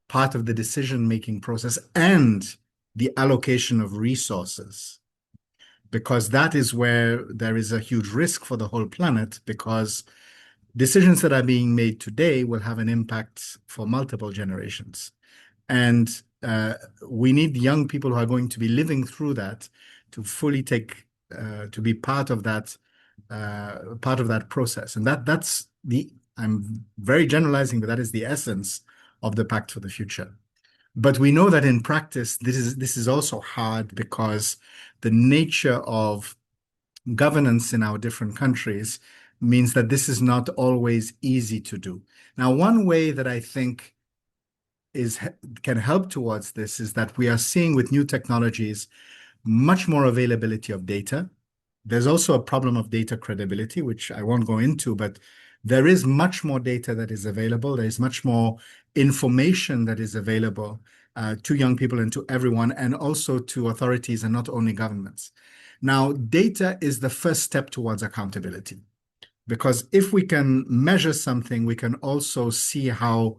part of the decision-making process and the allocation of resources, because that is where there is a huge risk for the whole planet, because decisions that are being made today will have an impact for multiple generations. And we need young people who are going to be living through that to fully take, to be part of that process. And that's I'm very generalizing, but that is the essence of the Pact for the Future. But we know that in practice, this is also hard because the nature of governance in our different countries means that this is not always easy to do. Now, one way that I think can help towards this is that we are seeing with new technologies much more availability of data. There's also a problem of data credibility, which I won't go into, but there is much more data that is available. There is much more information that is available to young people and to everyone, and also to authorities and not only governments. Now, data is the first step towards accountability, because if we can measure something, we can also see how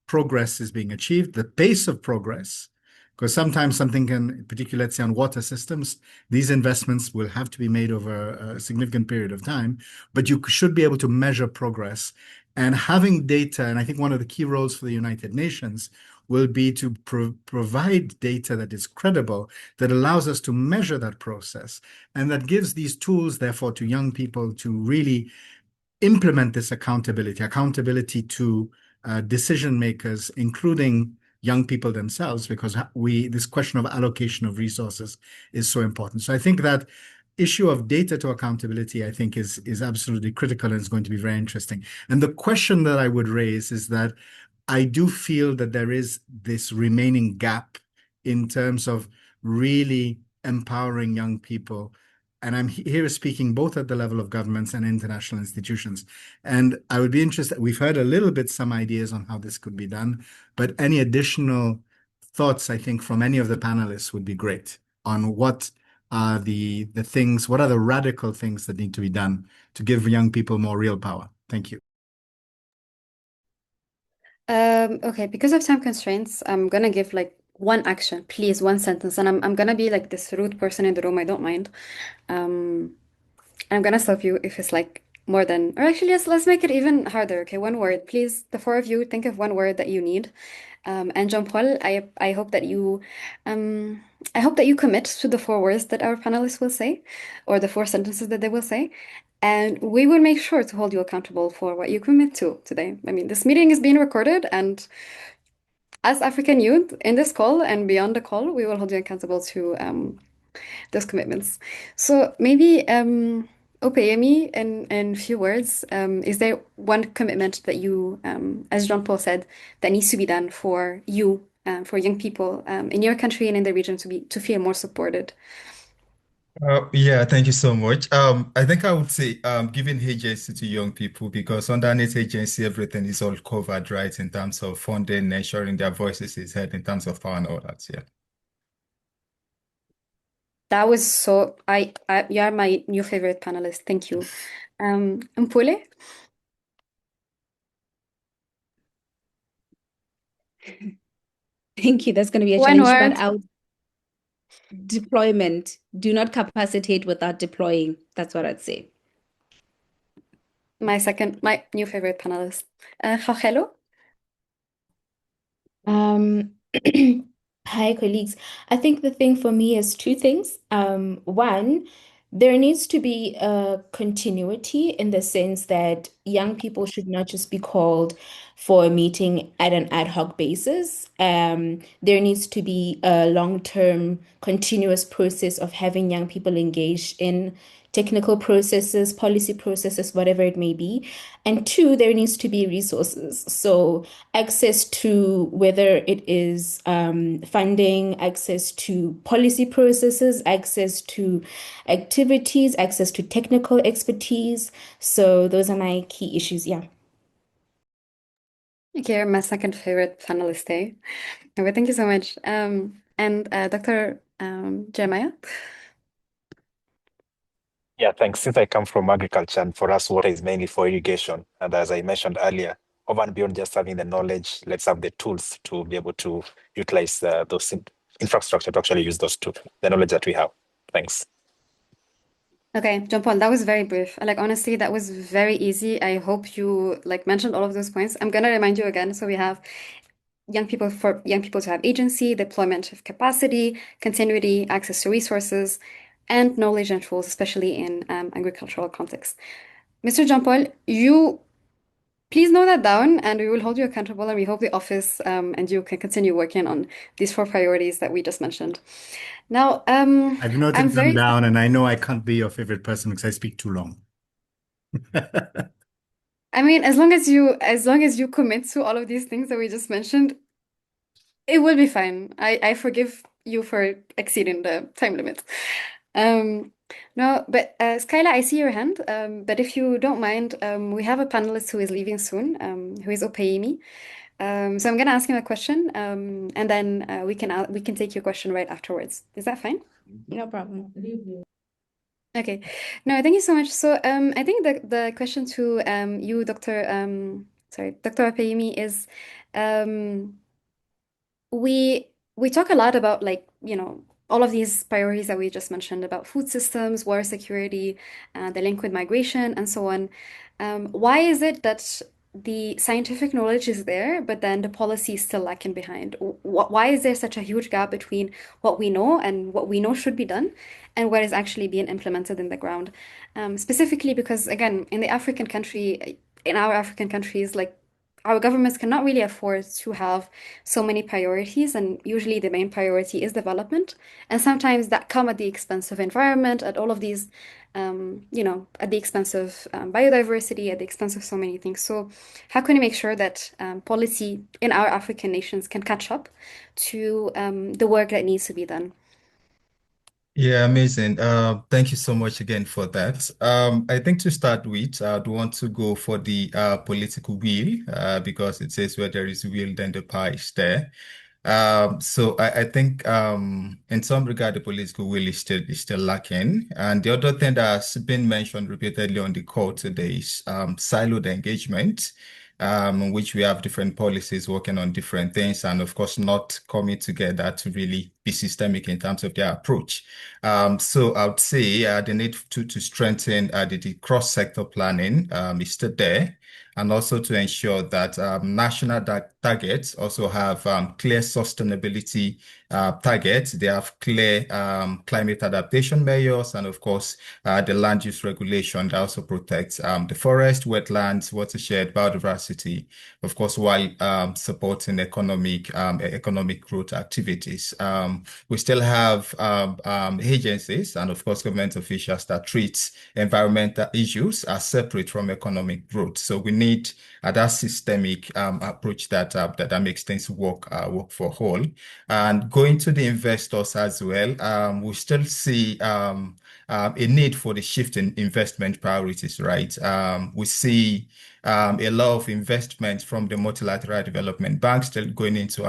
progress is being achieved, the pace of progress, because sometimes something can, particularly let's say on water systems, these investments will have to be made over a significant period of time, but you should be able to measure progress. And having data, and I think one of the key roles for the United Nations will be to provide data that is credible, that allows us to measure that process, and that gives these tools, therefore, to young people to really implement this accountability to decision makers, including young people themselves, because this question of allocation of resources is so important. So I think that issue of data to accountability, I think, is absolutely critical, and is going to be very interesting. And the question that I would raise is that I do feel that there is this remaining gap in terms of really empowering young people. And I'm here speaking both at the level of governments and international institutions. And I would be interested, we've heard a little bit some ideas on how this could be done, but any additional thoughts, I think, from any of the panelists would be great on what are the things, what are the radical things that need to be done to give young people more real power. Thank you. Okay, because of time constraints, I'm gonna give like one action, please, one sentence, and I'm gonna be like this rude person in the room. I don't mind. I'm gonna stop you if it's like more than, or actually, let's make it even harder. Okay, one word, please. The four of you, think of one word that you need. And Jean-Paul, I hope that you commit to the four words that our panelists will say, or the four sentences that they will say. And we will make sure to hold you accountable for what you commit to today. I mean, this meeting is being recorded, and as African youth in this call and beyond the call, we will hold you accountable to those commitments. So maybe, Opeyemi, in few words, is there one commitment that you, as Jean-Paul said, that needs to be done for you, for young people in your country and in the region to feel more supported? Yeah, thank you so much. I think I would say giving agency to young people, because underneath agency, everything is all covered, right, in terms of funding, ensuring their voices is heard in terms of power and all that. Yeah. That was so, you are my new favorite panelist. Thank you. Mpule? Thank you. That's going to be a One challenge, but word. our deployment. Do not capacitate without deploying. That's what I'd say. My new favorite panelist. Jajelo? Um, Hi, colleagues. I think the thing for me is two things. One, there needs to be a continuity in the sense that young people should not just be called for a meeting at an ad hoc basis. There needs to be a long-term, continuous process of having young people engaged in technical processes, policy processes, whatever it may be. And two, there needs to be resources. So access to whether it is funding, access to policy processes, access to activities, access to technical expertise. So those are my key issues. Yeah. Okay, you're my second favorite panelist, eh? Okay, thank you so much. And Dr. Jeremiah? Yeah, thanks. Since I come from agriculture, and for us, water is mainly for irrigation. And as I mentioned earlier, over and beyond just having the knowledge, let's have the tools to be able to utilize those infrastructure to actually use those tools, the knowledge that we have. Thanks. Okay, John Paul, that was very brief. Like honestly, that was very easy. I hope you like mentioned all of those points. I'm gonna remind you again. So we have for young people to have agency, deployment of capacity, continuity, access to resources, and knowledge and tools, especially in agricultural context. Mr. Jean Paul, you please note that down, and we will hold you accountable. And we hope the office and you can continue working on these four priorities that we just mentioned. Now, I've I'm noted them very. down, and I know I can't be your favorite person because I speak too long. I mean, as long as you commit to all of these things that we just mentioned, it will be fine. I forgive you for exceeding the time limit. Um, no, but Skyla, I see your hand. But if you don't mind, we have a panelist who is leaving soon, who is Opeyemi. So I'm gonna ask him a question, and then we can take your question right afterwards. Is that fine? No problem. Okay. No, thank you so much. So I think the question to you, Dr. Dr. Opeyemi is um we talk a lot about like, all of these priorities that we just mentioned about food systems, water security, the link with migration, and so on. Why is it that the scientific knowledge is there, but then the policy is still lacking behind? Why is there such a huge gap between what we know and what we know should be done and what is actually being implemented in the ground? Specifically because, again, in our African countries, like our governments cannot really afford to have so many priorities, and usually the main priority is development, and sometimes that come at the expense of environment, at all of these, at the expense of biodiversity, at the expense of so many things. So, how can we make sure that policy in our African nations can catch up to the work that needs to be done? Yeah, amazing. Thank you so much again for that. I think to start with, I'd want to go for the political will, because it says where there is will, then the power is there. So I think in some regard the political will is still lacking. And the other thing that has been mentioned repeatedly on the call today is siloed engagement, in which we have different policies working on different things, and of course not coming together to really be systemic in terms of their approach. So I would say the need to strengthen the cross-sector planning is still there, and also to ensure that national targets also have clear sustainability targets. They have clear climate adaptation measures, and of course, the land use regulation that also protects the forest, wetlands, watershed, biodiversity, of course, while supporting economic growth activities. We still have agencies and, of course, government officials that treat environmental issues as separate from economic growth. So we need that systemic approach that makes things work for whole. And going to the investors as well, we still see a need for the shift in investment priorities, right? We see a lot of investment from the multilateral development banks still going into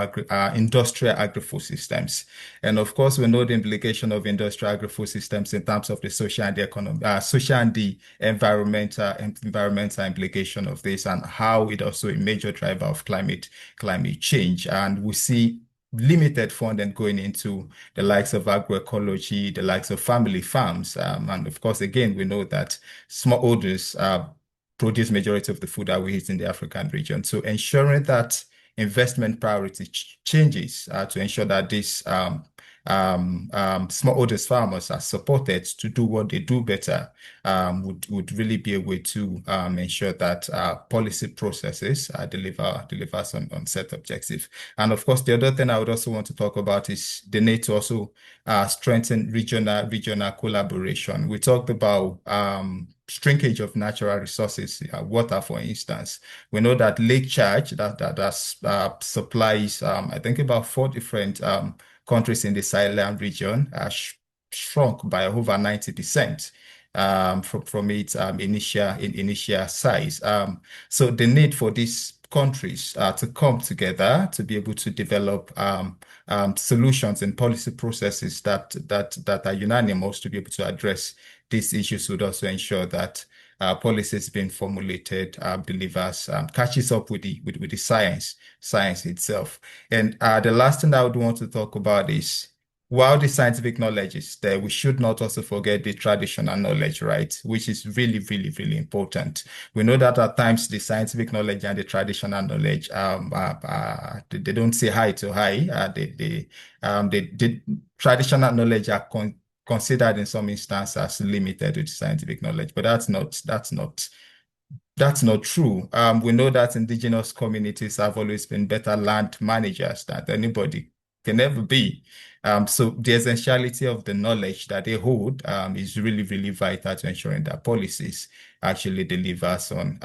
industrial agri-food systems. And of course, we know the implication of industrial agri-food systems in terms of the social and the social and the environmental implication of this, and how it also a major driver of climate change. And we see limited funding going into the likes of agroecology, the likes of family farms. And of course, again, we know that smallholders produce majority of the food that we eat in the African region. So ensuring that investment priority changes to ensure that these smallholders farmers are supported to do what they do better would really be a way to ensure that policy processes deliver on set objectives. And of course, the other thing I would also want to talk about is the need to also strengthen regional collaboration. We talked about shrinkage of natural resources, water, for instance. We know that Lake Charge that supplies, I think, about 4 different countries in the Sahel region, shrunk by over 90%. From its initial size. So the need for these countries to come together to be able to develop solutions and policy processes that are unanimous to be able to address these issues would also ensure that policies being formulated delivers catches up with the science itself. And the last thing I would want to talk about is, while the scientific knowledge is there, we should not also forget the traditional knowledge, right? Which is really, really, really important. We know that at times the scientific knowledge and the traditional knowledge, they don't say eye to eye. The traditional knowledge are considered in some instances as limited with scientific knowledge, but that's not true. We know that indigenous communities have always been better land managers than anybody can ever be. So the essentiality of the knowledge that they hold is really, really vital to ensuring that policies actually delivers on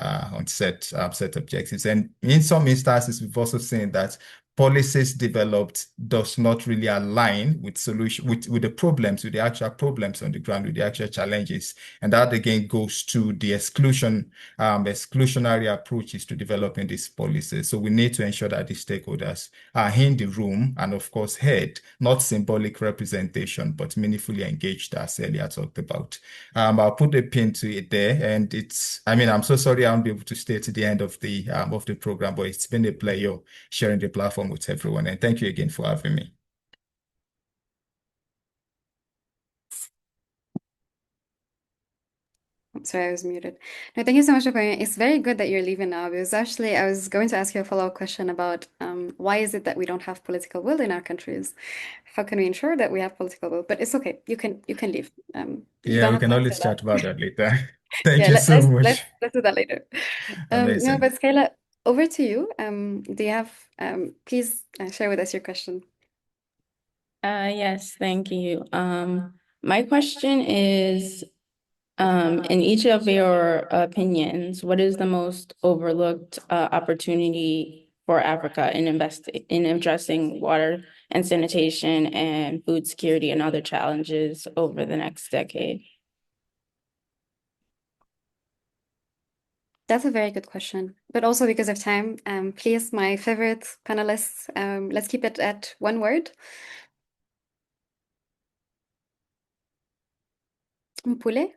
set objectives. And in some instances, we've also seen that policies developed does not really align with the problems, with the actual problems on the ground, with the actual challenges. And that again goes to the exclusionary approaches to developing these policies. So we need to ensure that the stakeholders are in the room and of course heard, not symbolic representation, but meaningfully engaged, as earlier talked about. I'll put a pin to it there, and I'm so sorry I won't be able to stay to the end of the program, but it's been a pleasure sharing the platform with everyone. And thank you again for having me. Sorry, I was muted. No, thank you so much for going. It's very good that you're leaving now, because actually I was going to ask you a follow-up question about why is it that we don't have political will in our countries? How can we ensure that we have political will? But it's okay. You can leave. You Yeah, don't we have can to always answer chat that. about that later. Thank Yeah, you so much. let's do that later. No, Amazing. but Skyla, over to you. Do you have please share with us your question. Yes, thank you. My question is, in each of your opinions, what is the most overlooked opportunity for Africa in addressing water and sanitation and food security and other challenges over the next decade? That's a very good question. But also because of time, please, my favorite panelists, let's keep it at one word. Mpule?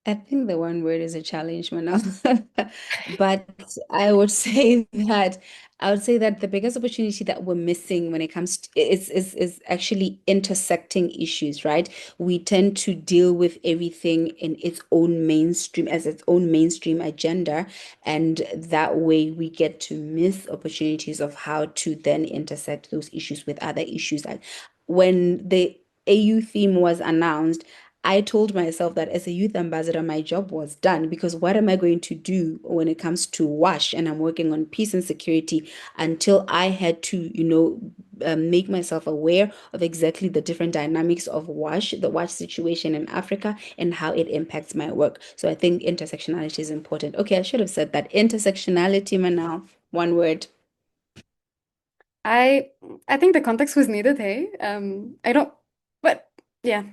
I think the one word is a challenge, Manal. But I would say that the biggest opportunity that we're missing when it comes to is actually intersecting issues, right? We tend to deal with everything in its own mainstream agenda, and that way we get to miss opportunities of how to then intersect those issues with other issues. Like when the AU theme was announced, I told myself that as a youth ambassador, my job was done, because what am I going to do when it comes to WASH and I'm working on peace and security, until I had to, make myself aware of exactly the different dynamics of WASH, the WASH situation in Africa, and how it impacts my work. So I think intersectionality is important. Okay, I should have said that. Intersectionality, Manal, one word. I I think the context was needed, hey. I don't, but yeah,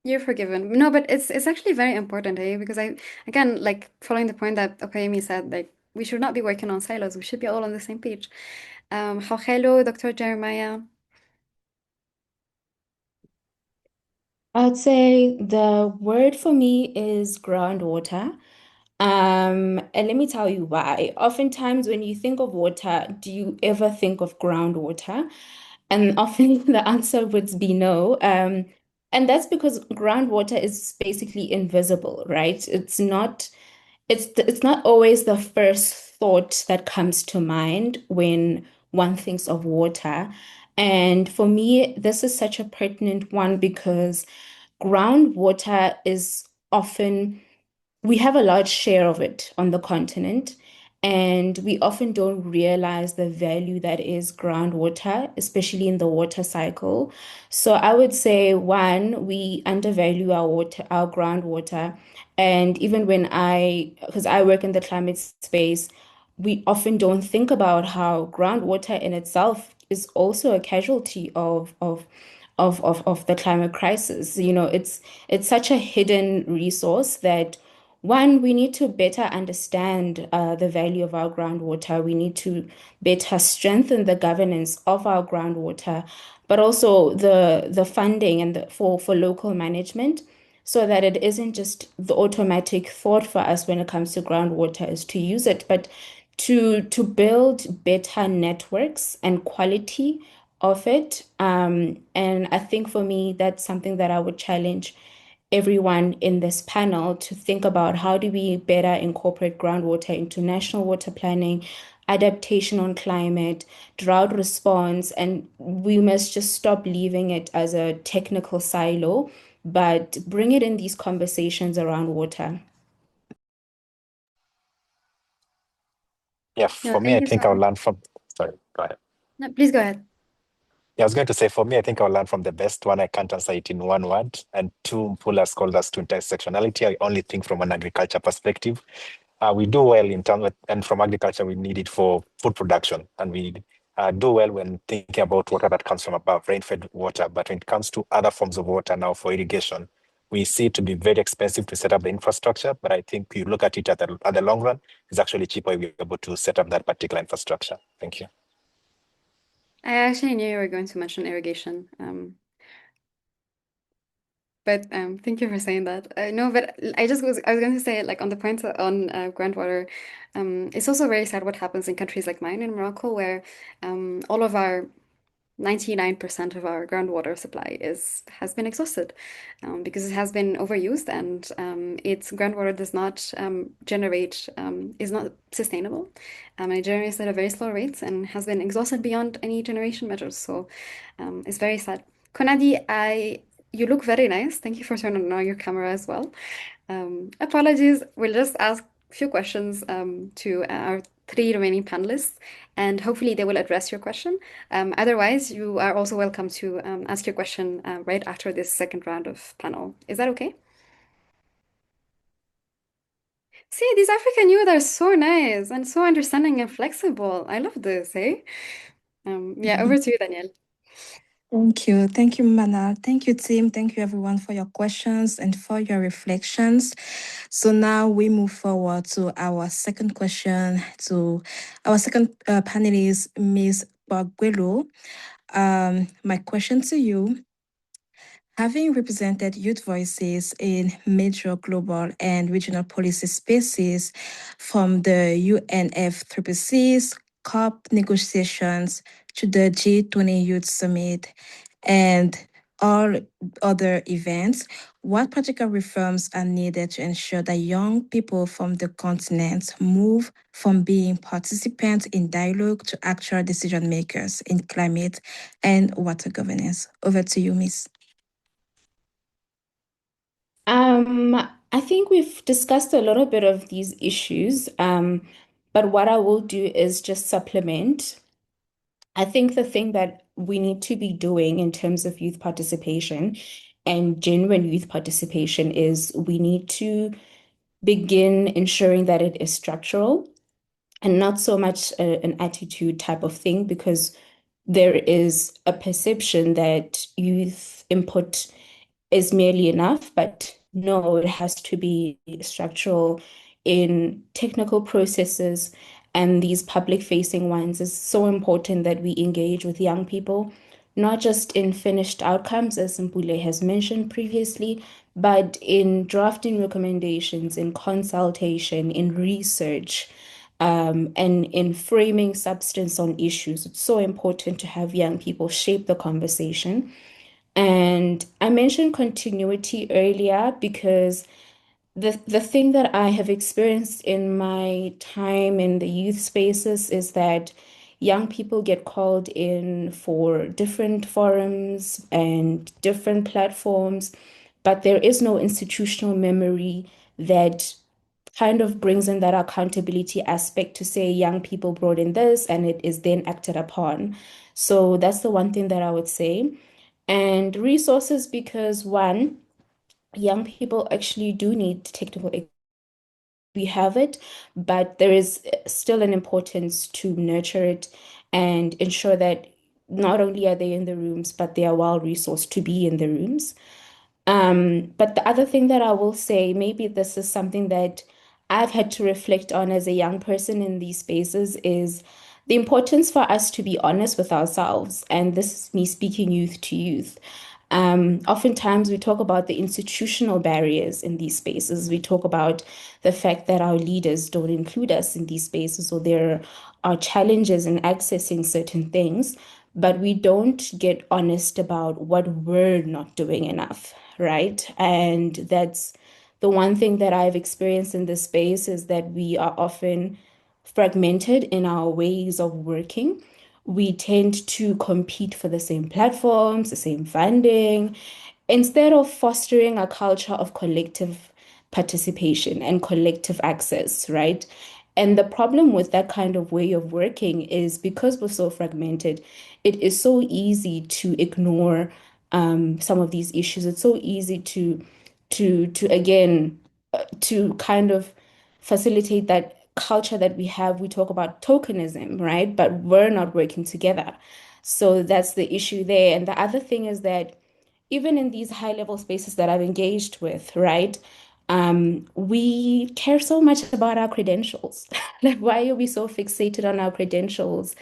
you're forgiven. No, but it's actually very important, hey, because I again like following the point that Okayemi said, like we should not be working on silos. We should be all on the same page. Hello, Dr. Jeremiah. I'd say the word for me is groundwater. And let me tell you why. Oftentimes, when you think of water, do you ever think of groundwater? And often the answer would be no. And that's because groundwater is basically invisible, right? It's not always the first thought that comes to mind when one thinks of water. And for me, this is such a pertinent one because groundwater is often we have a large share of it on the continent, and we often don't realize the value that is groundwater, especially in the water cycle. So I would say, one, we undervalue our water, our groundwater. And even because I work in the climate space, we often don't think about how groundwater in itself is also a casualty of the climate crisis. It's such a hidden resource that one, we need to better understand the value of our groundwater. We need to better strengthen the governance of our groundwater, but also the funding and for local management, so that it isn't just the automatic thought for us when it comes to groundwater is to use it, but to build better networks and quality of it. And I think for me, that's something that I would challenge everyone in this panel to think about: how do we better incorporate groundwater into national water planning, adaptation on climate, drought response, and we must just stop leaving it as a technical silo, but bring it in these conversations around water. Yeah, No, for me, thank I you so think I'll much. learn from. Sorry, go ahead. No, please go ahead. Yeah, I was going to say, for me, I think I'll learn from the best. One, I can't answer it in one word. And two, Paul has called us to intersectionality. I only think from an agriculture perspective. We do well in terms of, and from agriculture, we need it for food production. And we do well when thinking about water that comes from above, rain-fed water. But when it comes to other forms of water now for irrigation, we see it to be very expensive to set up the infrastructure. But I think you look at it at the long run, it's actually cheaper if you're able to set up that particular infrastructure. Thank you. I actually knew you were going to mention irrigation. But thank you for saying that. No, but I was going to say like on the point on groundwater, it's also very sad what happens in countries like mine in Morocco, where all of our 99% of our groundwater supply has been exhausted because it has been overused and its groundwater does not generate is not sustainable. It generates at a very slow rate and has been exhausted beyond any generation measures. So it's very sad. Konadi, I you look very nice. Thank you for turning on your camera as well. Apologies. We'll just ask a few questions to our three remaining panelists, and hopefully they will address your question. Otherwise, you are also welcome to ask your question right after this second round of panel. Is that okay? See, these African youth are so nice and so understanding and flexible. I love this, eh? Yeah, over to you, Danielle. Thank you. Thank you, Mana. Thank you, team. Thank you, everyone, for your questions and for your reflections. So now we move forward to our second question to our second panelist, Ms. Baguelo. My question to you: having represented youth voices in major global and regional policy spaces, from the UNFCCC's COP negotiations to the G20 Youth Summit and all other events, what practical reforms are needed to ensure that young people from the continent move from being participants in dialogue to actual decision makers in climate and water governance? Over to you, Miss. I think we've discussed a little bit of these issues, but what I will do is just supplement. I think the thing that we need to be doing in terms of youth participation and genuine youth participation is we need to begin ensuring that it is structural. and not so much an attitude type of thing, because there is a perception that youth input is merely enough, but no, it has to be structural in technical processes, and these public-facing ones is so important that we engage with young people, not just in finished outcomes, as Mpule has mentioned previously, but in drafting recommendations, in consultation, in research, and in framing substance on issues. It's so important to have young people shape the conversation. And I mentioned continuity earlier because the thing that I have experienced in my time in the youth spaces is that young people get called in for different forums and different platforms, but there is no institutional memory that kind of brings in that accountability aspect to say young people brought in this and it is then acted upon. So that's the one thing that I would say. And resources, because one, young people actually do need technical. We have it, but there is still an importance to nurture it and ensure that not only are they in the rooms, but they are well resourced to be in the rooms. But the other thing that I will say, maybe this is something that I've had to reflect on as a young person in these spaces, is the importance for us to be honest with ourselves. And this is me speaking youth to youth. Oftentimes, we talk about the institutional barriers in these spaces. We talk about the fact that our leaders don't include us in these spaces, or there are challenges in accessing certain things, but we don't get honest about what we're not doing enough, right? And that's the one thing that I've experienced in this space, is that we are often fragmented in our ways of working. We tend to compete for the same platforms, the same funding, instead of fostering a culture of collective participation and collective access, right? And the problem with that kind of way of working is, because we're so fragmented, it is so easy to ignore some of these issues. It's so easy to again to kind of facilitate that culture that we have. We talk about tokenism, right? But we're not working together. So that's the issue there. And the other thing is that even in these high level spaces that I've engaged with, right? We care so much about our credentials. Like, why are we so fixated on our credentials,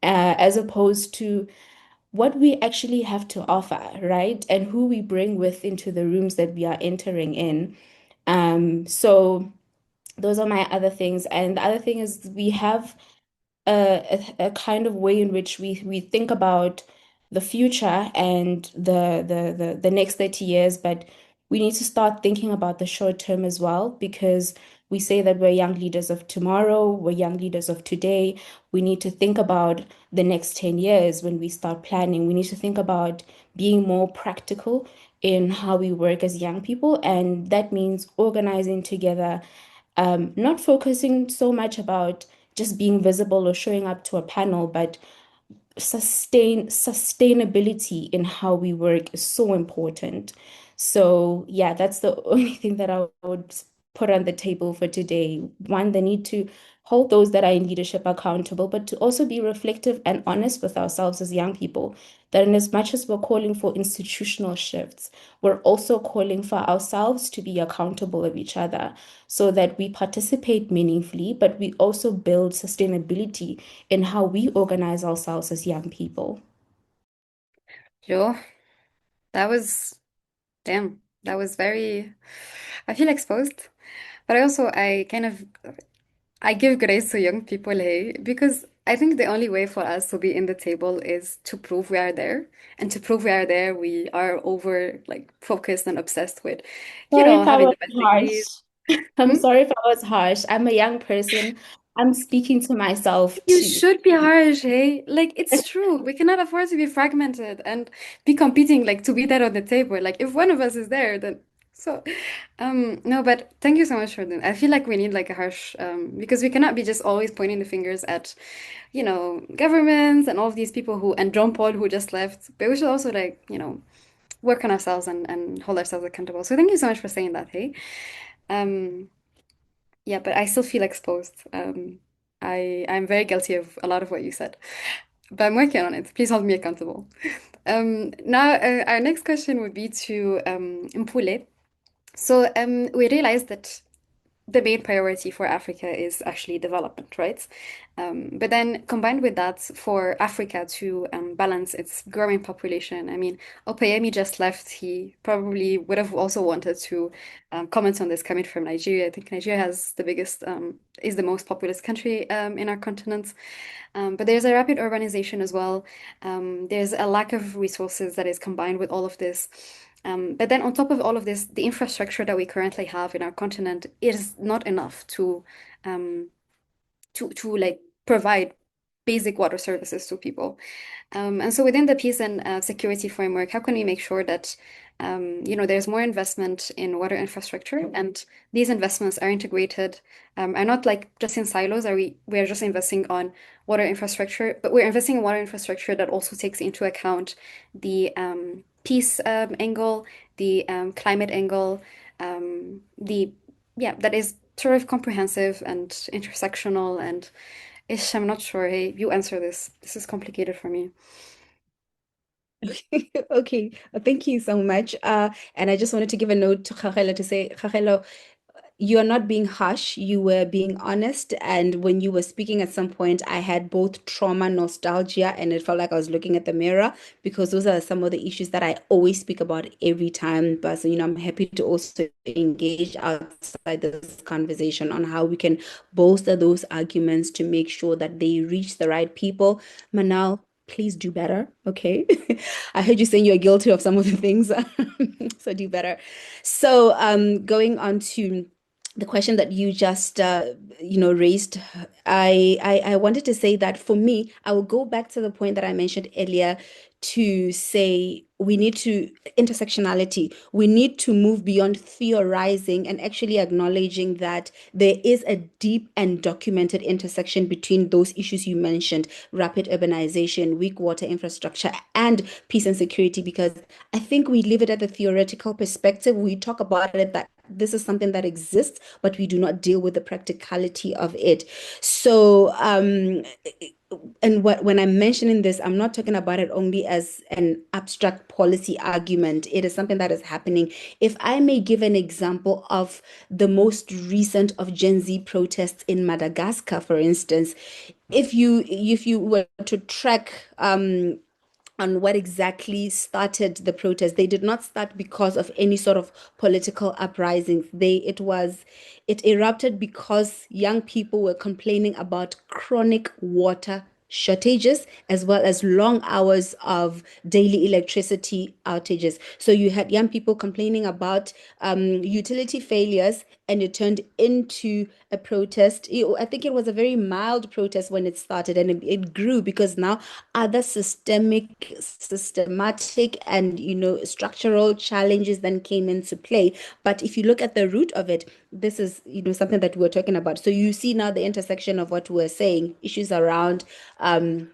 as opposed to what we actually have to offer, right? And who we bring with into the rooms that we are entering in. So those are my other things. And the other thing is, we have a kind of way in which we think about the future and the next 30 years, but we need to start thinking about the short term as well, because we say that we're young leaders of tomorrow, we're young leaders of today. We need to think about the next 10 years when we start planning. We need to think about being more practical in how we work as young people, and that means organizing together, not focusing so much about just being visible or showing up to a panel, but sustainability in how we work is so important. So yeah, that's the only thing that I would put on the table for today. One, the need to hold those that are in leadership accountable, but to also be reflective and honest with ourselves as young people, that in as much as we're calling for institutional shifts, we're also calling for ourselves to be accountable of each other, so that we participate meaningfully, but we also build sustainability in how we organize ourselves as young people. Yo, that was, damn, that was very, I feel exposed. But I kind of, I give grace to young people, hey, because I think the only way for us to be in the table is to prove we are there. And to prove we are there, we are over like focused and obsessed with, Sorry if I having was the best degrees. harsh. I'm Hmm? sorry if I was harsh. I'm a young person. I'm speaking to myself You too. should be harsh, hey? Like, it's true. We cannot afford to be fragmented and be competing, like, to be there on the table. Like, if one of us is there, then so, no, but thank you so much for that. I feel like we need like a harsh, because we cannot be just always pointing the fingers at, governments and all of these people and John Paul who just left. But we should also like, work on ourselves and hold ourselves accountable. So thank you so much for saying that, hey? Um, yeah, but I still feel exposed. I'm very guilty of a lot of what you said, but I'm working on it. Please hold me accountable. Now, our next question would be to Mpule. So we realized that the main priority for Africa is actually development, right? But then combined with that, for Africa to balance its growing population, I mean, Opeyemi just left. He probably would have also wanted to comment on this coming from Nigeria. I think Nigeria has the biggest, is the most populous country in our continent. But there's a rapid urbanization as well. There's a lack of resources that is combined with all of this. But then on top of all of this, the infrastructure that we currently have in our continent is not enough um, to like provide basic water services to people. And so within the peace and security framework, how can we make sure that there's more investment in water infrastructure and these investments are integrated, are not like just in silos, we're just investing on water infrastructure, but we're investing in water infrastructure that also takes into account the peace angle, the climate angle, the yeah, that is sort of comprehensive and intersectional and ish, I'm not sure. Hey, you answer this. This is complicated for me. Okay, thank you so much. And I just wanted to give a note to Kagelo to say, Kagelo, you are not being harsh, you were being honest. And when you were speaking at some point, I had both trauma, nostalgia, and it felt like I was looking at the mirror because those are some of the issues that I always speak about every time. But so, I'm happy to also engage outside this conversation on how we can bolster those arguments to make sure that they reach the right people. Manal, please do better, okay? I heard you saying you're guilty of some of the things, so do better. So, going on to the question that you just raised, I wanted to say that for me, I will go back to the point that I mentioned earlier to say we need to intersectionality. We need to move beyond theorizing and actually acknowledging that there is a deep and documented intersection between those issues you mentioned, rapid urbanization, weak water infrastructure, and peace and security, because I think we leave it at the theoretical perspective. We talk about it that this is something that exists, but we do not deal with the practicality of it. So, and when I'm mentioning this, I'm not talking about it only as an abstract policy argument. It is something that is happening. If I may give an example of the most recent of Gen Z protests in Madagascar, for instance, if you were to track on what exactly started the protest. They did not start because of any sort of political uprisings. It erupted because young people were complaining about chronic water shortages as well as long hours of daily electricity outages. So you had young people complaining about utility failures, and it turned into a protest. I think it was a very mild protest when it started, and it grew because now other systematic and structural challenges then came into play. But if you look at the root of it, this is something that we're talking about. So you see now the intersection of what we're saying, issues around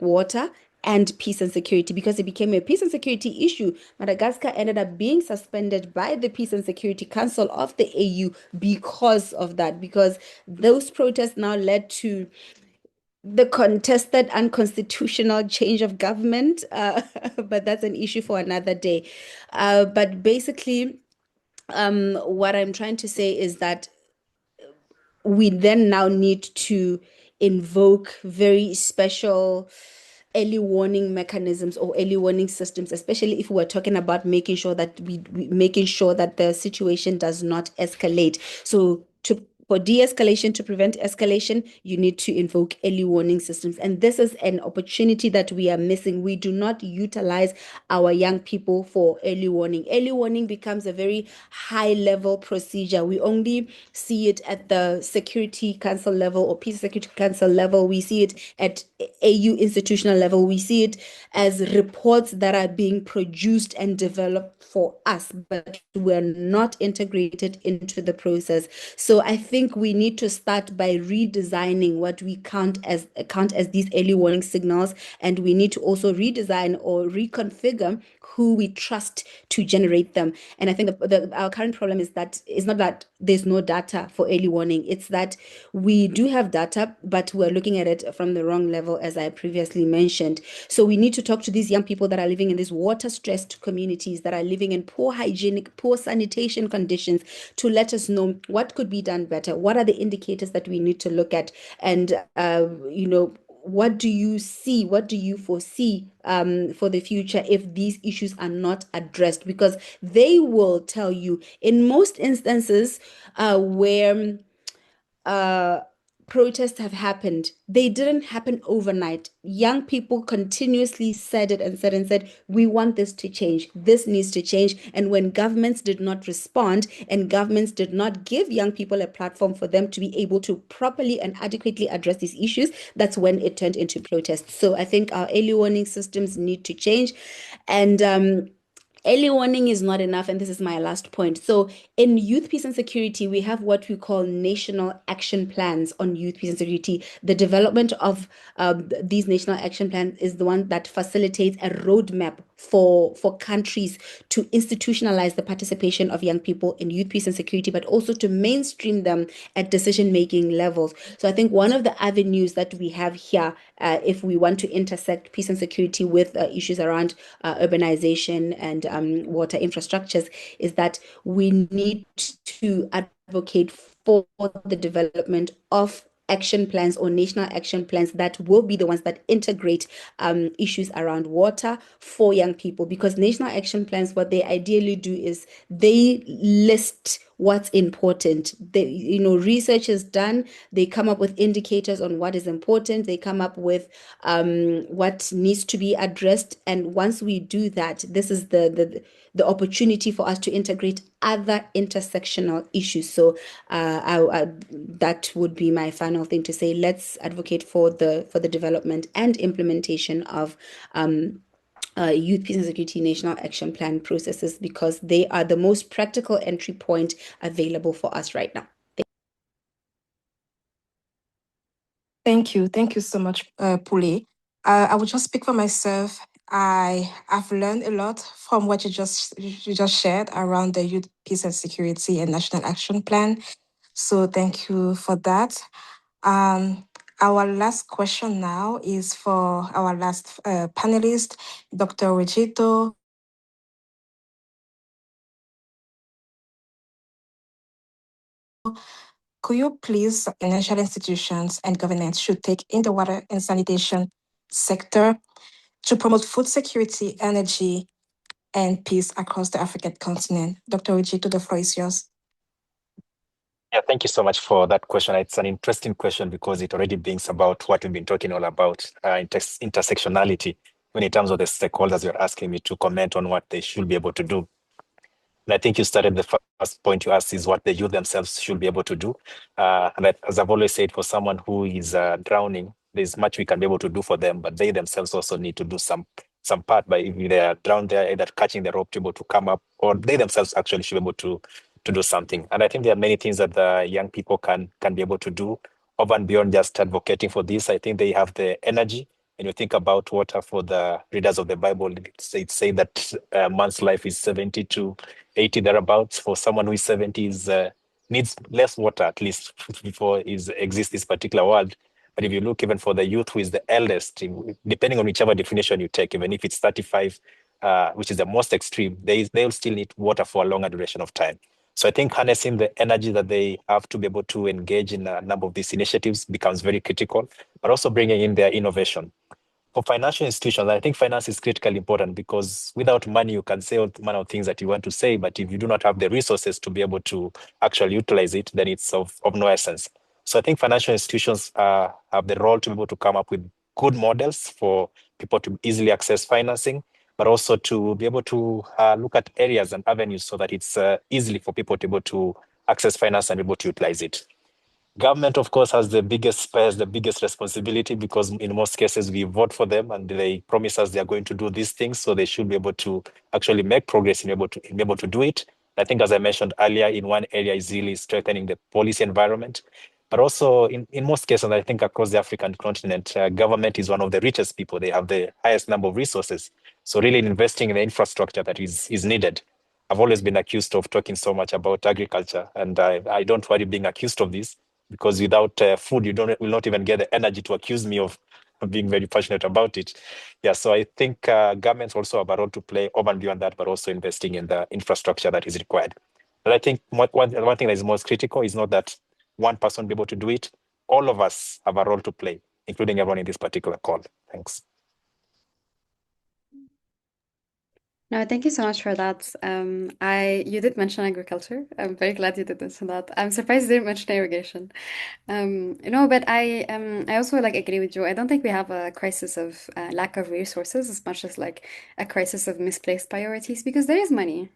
water and peace and security, because it became a peace and security issue. Madagascar ended up being suspended by the Peace and Security Council of the AU because of that, because those protests now led to the contested unconstitutional change of government, but that's an issue for another day. But basically, what I'm trying to say is that we then now need to invoke very special early warning mechanisms or early warning systems, especially if we're talking about making sure that making sure that the situation does not escalate. So for de-escalation, to prevent escalation, you need to invoke early warning systems. And this is an opportunity that we are missing. We do not utilize our young people for early warning. Early warning becomes a very high level procedure. We only see it at the Security Council level or Peace Security Council level. We see it at AU institutional level. We see it as reports that are being produced and developed for us, but we're not integrated into the process. So I think think we need to start by redesigning what we count as these early warning signals, and we need to also redesign or reconfigure who we trust to generate them. And I think our current problem is that it's not that there's no data for early warning, it's that we do have data, but we're looking at it from the wrong level, as I previously mentioned. So we need to talk to these young people that are living in these water-stressed communities, that are living in poor hygienic, poor sanitation conditions, to let us know what could be done better. What are the indicators that we need to look at? And, what do you see? What do you foresee for the future if these issues are not addressed? Because they will tell you in most instances where protests have happened, they didn't happen overnight. Young people continuously said it and said and said, we want this to change. This needs to change. And when governments did not respond and governments did not give young people a platform for them to be able to properly and adequately address these issues, that's when it turned into protests. So I think our early warning systems need to change. And early warning is not enough, and this is my last point. So, in youth peace and security, we have what we call national action plans on youth peace and security. The development of these national action plans is the one that facilitates a roadmap for countries to institutionalize the participation of young people in youth peace and security, but also to mainstream them at decision-making levels. So, I think one of the avenues that we have here, if we want to intersect peace and security with issues around urbanization and water infrastructures, is that we need to advocate for the development of action plans or national action plans that will be the ones that integrate issues around water for young people. Because national action plans, what they ideally do is they list what's important. Research is done. They come up with indicators on what is important. They come up with what needs to be addressed. And once we do that, this is the opportunity for us to integrate other intersectional issues. So that would be my final thing to say. Let's advocate for the development and implementation of youth peace and security national action plan processes, because they are the most practical entry point available for us right now. Thank you. Thank you so much, Pule. I will just speak for myself. I've learned a lot from what you just shared around the youth peace and security and national action plan. So thank you for that. Our last question now is for our last panelist, Dr. Regito. Could you please, financial institutions and governments should take in the water and sanitation sector to promote food security, energy, and peace across the African continent? Dr. Regito, the floor is yours. Yeah, thank you so much for that question. It's an interesting question because it already brings about what we've been talking all about, intersectionality, when in terms of the stakeholders you're asking me to comment on what they should be able to do. And I think you started the first point you asked is what the youth themselves should be able to do. And as I've always said, for someone who is drowning, there's much we can be able to do for them, but they themselves also need to do some part. By if they are drowned, they're either catching the rope to be able to come up, or they themselves actually should be able to do something. And I think there are many things that the young people can be able to do over and beyond just advocating for this. I think they have the energy. When you think about water, for the readers of the Bible, it say that man's life is 70 to 80 thereabouts. For someone who is 70 needs less water at least before he exists this particular world. But if you look even for the youth who is the eldest, depending on whichever definition you take, even if it's 35, which is the most extreme, they'll still need water for a longer duration of time. So I think harnessing the energy that they have to be able to engage in a number of these initiatives becomes very critical, but also bringing in their innovation. For financial institutions, I think finance is critically important, because without money, you can say all manner of things that you want to say, but if you do not have the resources to be able to actually utilize it, then it's of no essence. So I think financial institutions have the role to be able to come up with good models for people to easily access financing, but also to be able to look at areas and avenues so that it's easily for people to be able to access finance and be able to utilize it. Government, of course, has the biggest responsibility, because in most cases we vote for them and they promise us they are going to do these things. So they should be able to actually make progress and be able to do it. I think, as I mentioned earlier, in one area is really strengthening the policy environment. But also, in most cases, I think across the African continent, government is one of the richest people. They have the highest number of resources. So really investing in the infrastructure that is needed. I've always been accused of talking so much about agriculture, and I don't worry being accused of this, because without food, you will not even get the energy to accuse me of being very passionate about it. Yeah, so I think governments also have a role to play over and beyond that, but also investing in the infrastructure that is required. But I think one thing that is most critical is not that one person be able to do it. All of us have a role to play, including everyone in this particular call. Thanks. No, thank you so much for that. You did mention agriculture. I'm very glad you did mention that. I'm surprised you didn't mention irrigation. But I also like agree with you. I don't think we have a crisis of lack of resources as much as like a crisis of misplaced priorities, because there is money,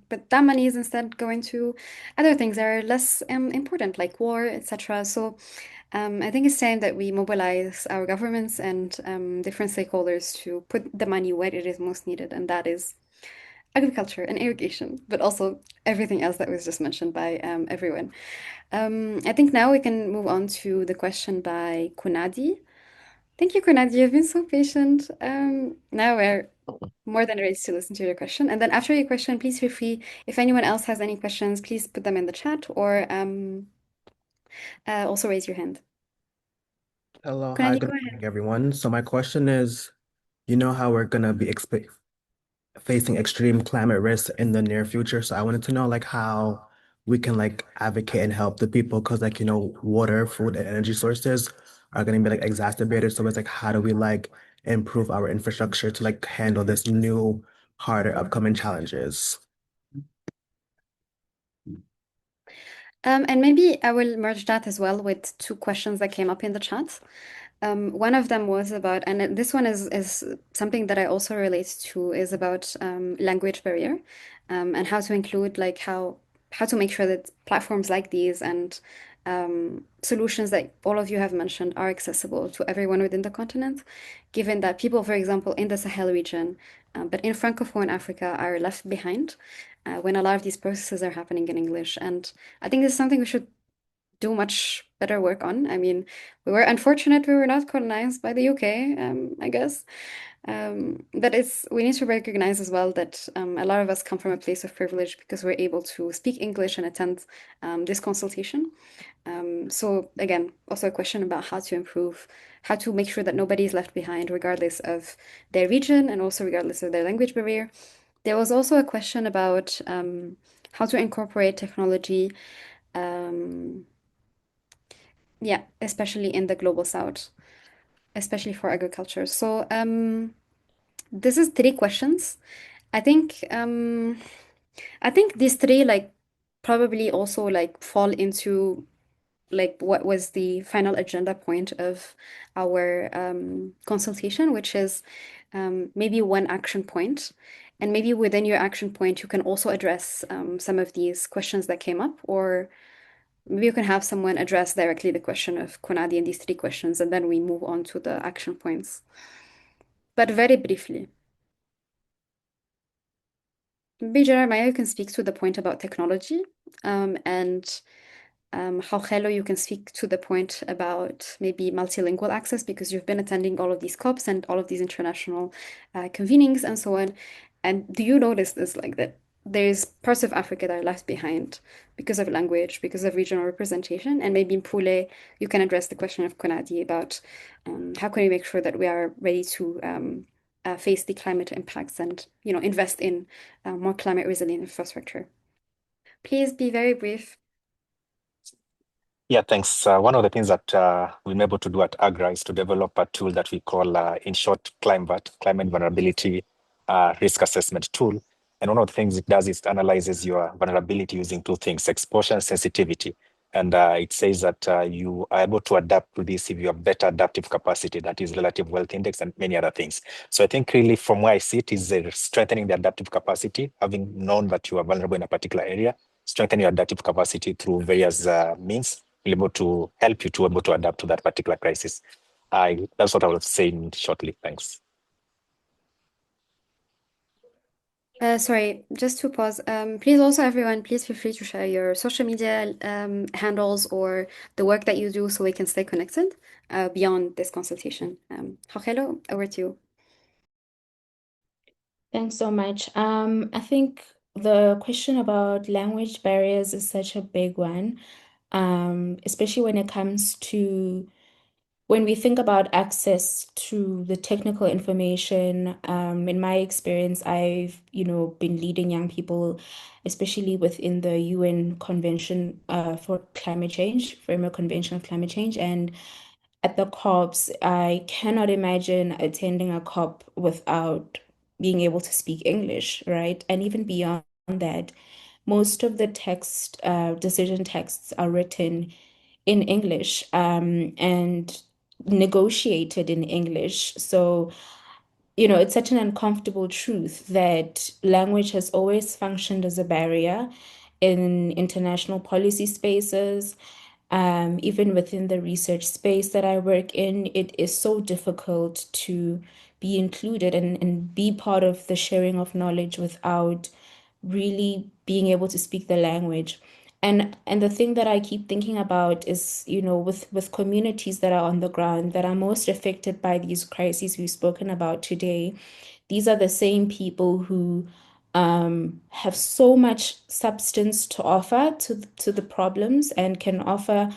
but that money is instead going to other things that are less important, like war, etc. So I think it's time that we mobilize our governments and different stakeholders to put the money where it is most needed, and that is agriculture and irrigation, but also everything else that was just mentioned by everyone. I think now we can move on to the question by Kunadi. Thank you, Kunadi. You've been so patient. Now we're more than ready to listen to your question. And then after your question, please feel free, if anyone else has any questions, please put them in the chat or also raise your hand. Hello, hi, Kunadi, good go ahead. morning, everyone. So my question is, you know how we're gonna be facing extreme climate risks in the near future. So I wanted to know like how we can like advocate and help the people because like, water, food, and energy sources are gonna be like exacerbated. So it's like how do we like improve our infrastructure to like handle this new, harder upcoming challenges? And maybe I will merge that as well with two questions that came up in the chat. One of them was about, and this one is something that I also relate to, is about language barrier, and how to include like how to make sure that platforms like these and solutions that all of you have mentioned are accessible to everyone within the continent, given that people, for example, in the Sahel region, but in Francophone Africa, are left behind when a lot of these processes are happening in English. And I think this is something we should do much better work on. I mean, we were unfortunate we were not colonized by the UK, I guess. But we need to recognize as well that a lot of us come from a place of privilege because we're able to speak English and attend this consultation. So again, also a question about how to improve, how to make sure that nobody is left behind, regardless of their region and also regardless of their language barrier. There was also a question about how to incorporate technology, yeah, especially in the global south, especially for agriculture. So this is three questions. I think these three like probably also like fall into like what was the final agenda point of our consultation, which is maybe one action point. And maybe within your action point, you can also address some of these questions that came up, or maybe you can have someone address directly the question of Konadi and these three questions, and then we move on to the action points. But very briefly. Maybe Jeremiah, you can speak to the point about technology, and how Hello, you can speak to the point about maybe multilingual access because you've been attending all of these COPs and all of these international convenings and so on. And do you notice this, like that there's parts of Africa that are left behind because of language, because of regional representation? And maybe in Pule, you can address the question of Konadi about how can we make sure that we are ready to face the climate impacts and invest in more climate resilient infrastructure. Please be very brief. Yeah, thanks. One of the things that we've been able to do at AGRA is to develop a tool that we call, in short, climate vulnerability risk assessment tool. And one of the things it does is it analyzes your vulnerability using two things: exposure and sensitivity. And it says that you are able to adapt to this if you have better adaptive capacity, that is relative wealth index and many other things. So I think really from where I see it is strengthening the adaptive capacity, having known that you are vulnerable in a particular area, strengthen your adaptive capacity through various means, be able to help you to able to adapt to that particular crisis. That's what I was saying shortly. Thanks. Sorry, just to pause. Please also everyone, please feel free to share your social media handles or the work that you do so we can stay connected beyond this consultation. Hello, over to you. Thanks so much. I think the question about language barriers is such a big one, especially when it comes to when we think about access to the technical information. In my experience, I've, been leading young people, especially within the UN Convention for Climate Change, Framework Convention of Climate Change, and at the COPs, I cannot imagine attending a COP without being able to speak English, right? And even beyond that, most of the decision texts are written in English, and negotiated in English. So, it's such an uncomfortable truth that language has always functioned as a barrier in international policy spaces. Even within the research space that I work in, it is so difficult to be included and be part of the sharing of knowledge without really being able to speak the language. And the thing that I keep thinking about is, with communities that are on the ground that are most affected by these crises we've spoken about today, these are the same people who have so much substance to offer to the problems and can offer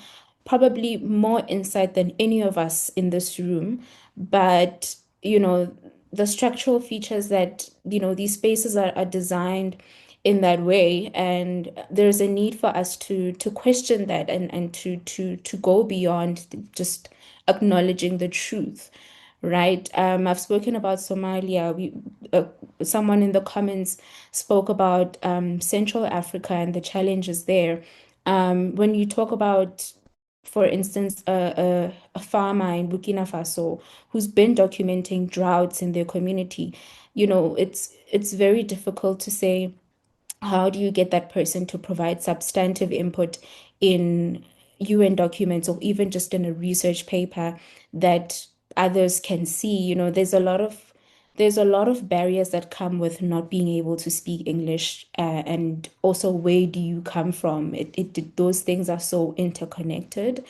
probably more insight than any of us in this room. But, the structural features that, these spaces are designed in that way, and there's a need for us to question that and to go beyond just acknowledging the truth, right? I've spoken about Somalia. Someone in the comments spoke about Central Africa and the challenges there. When you talk about, for instance, a farmer in Burkina Faso who's been documenting droughts in their community, it's very difficult to say, how do you get that person to provide substantive input in UN documents or even just in a research paper that others can see? There's a lot of barriers that come with not being able to speak English, and also where do you come from? Those things are so interconnected.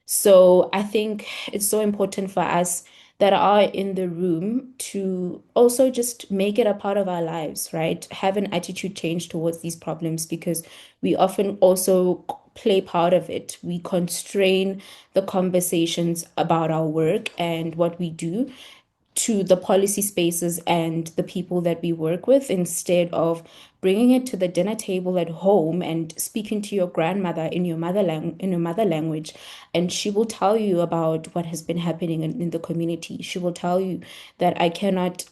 So I think it's so important for us that are in the room to also just make it a part of our lives, right? Have an attitude change towards these problems because we often also play part of it. We constrain the conversations about our work and what we do to the policy spaces and the people that we work with instead of bringing it to the dinner table at home and speaking to your grandmother in your mother language, and she will tell you about what has been happening in the community. She will tell you that I cannot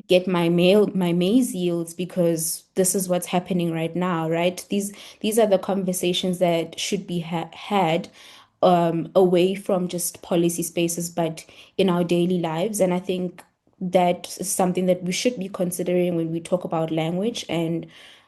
get my maize yields because this is what's happening right now, right? These are the conversations that should be had away from just policy spaces, but in our daily lives. And I think that is something that we should be considering when we talk about language and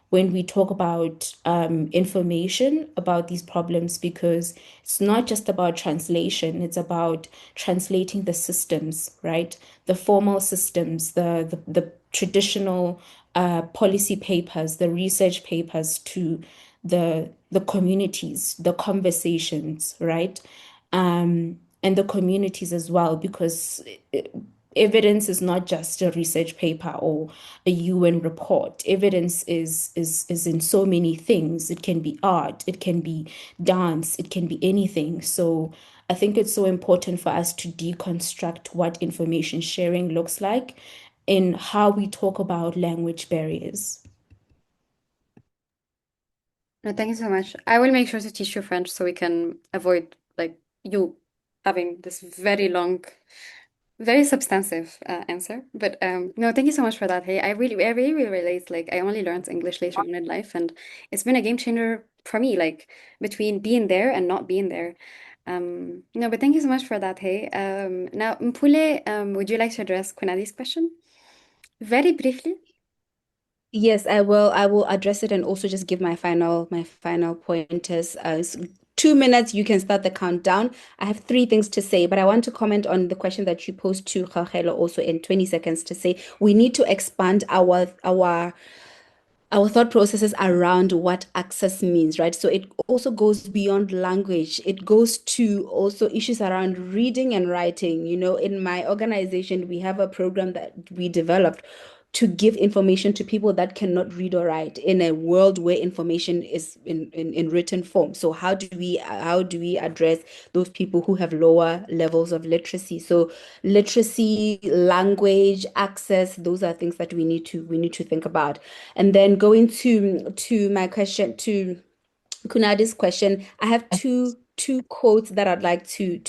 when we talk about information about these problems, because it's not just about translation, it's about translating the systems, right? The formal systems, the traditional policy papers, the research papers to the communities, the conversations, right? And the communities as well, because evidence is not just a research paper or a UN report. Evidence is in so many things. It can be art, it can be dance, it can be anything. So I think it's so important for us to deconstruct what information sharing looks like in how we talk about language barriers. No, thank you so much. I will make sure to teach you French so we can avoid like you having this very long, very substantive answer. But no, thank you so much for that. Hey, I really relate. Like I only learned English later on in life, and it's been a game changer for me. Like between being there and not being there. No, but thank you so much for that. Hey, now Mpule, would you like to address Kunadi's question very briefly? Yes, I will. I will address it and also just give my final pointers. 2 minutes, you can start the countdown. I have three things to say, but I want to comment on the question that you posed to Rachelo also in 20 seconds to say we need to expand our thought processes around what access means, right? So it also goes beyond language. It goes to also issues around reading and writing. In my organization, we have a program that we developed to give information to people that cannot read or write in a world where information is in written form. So how do we address those people who have lower levels of literacy? So literacy, language, access, those are things that we need to think about. And then going to my question, to Kunadi's question, I have two quotes that I'd like to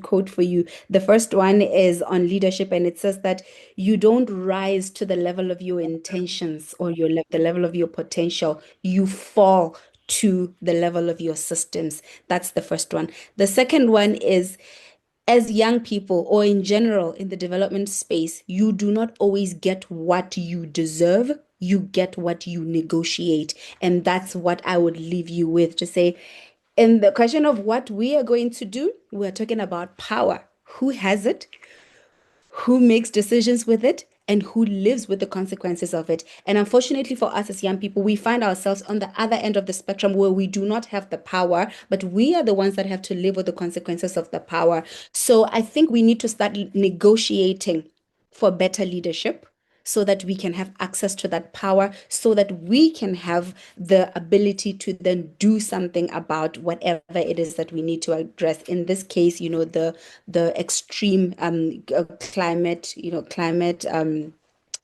quote for you. The first one is on leadership, and it says that you don't rise to the level of your intentions or the level of your potential. You fall to the level of your systems. That's the first one. The second one is, as young people or in general in the development space, you do not always get what you deserve. You get what you negotiate. And that's what I would leave you with, to say, in the question of what we are going to do, we're talking about power. Who has it? Who makes decisions with it, and who lives with the consequences of it. And unfortunately for us as young people, we find ourselves on the other end of the spectrum where we do not have the power, but we are the ones that have to live with the consequences of the power. So I think we need to start negotiating for better leadership, so that we can have access to that power, so that we can have the ability to then do something about whatever it is that we need to address. In this case, the extreme climate,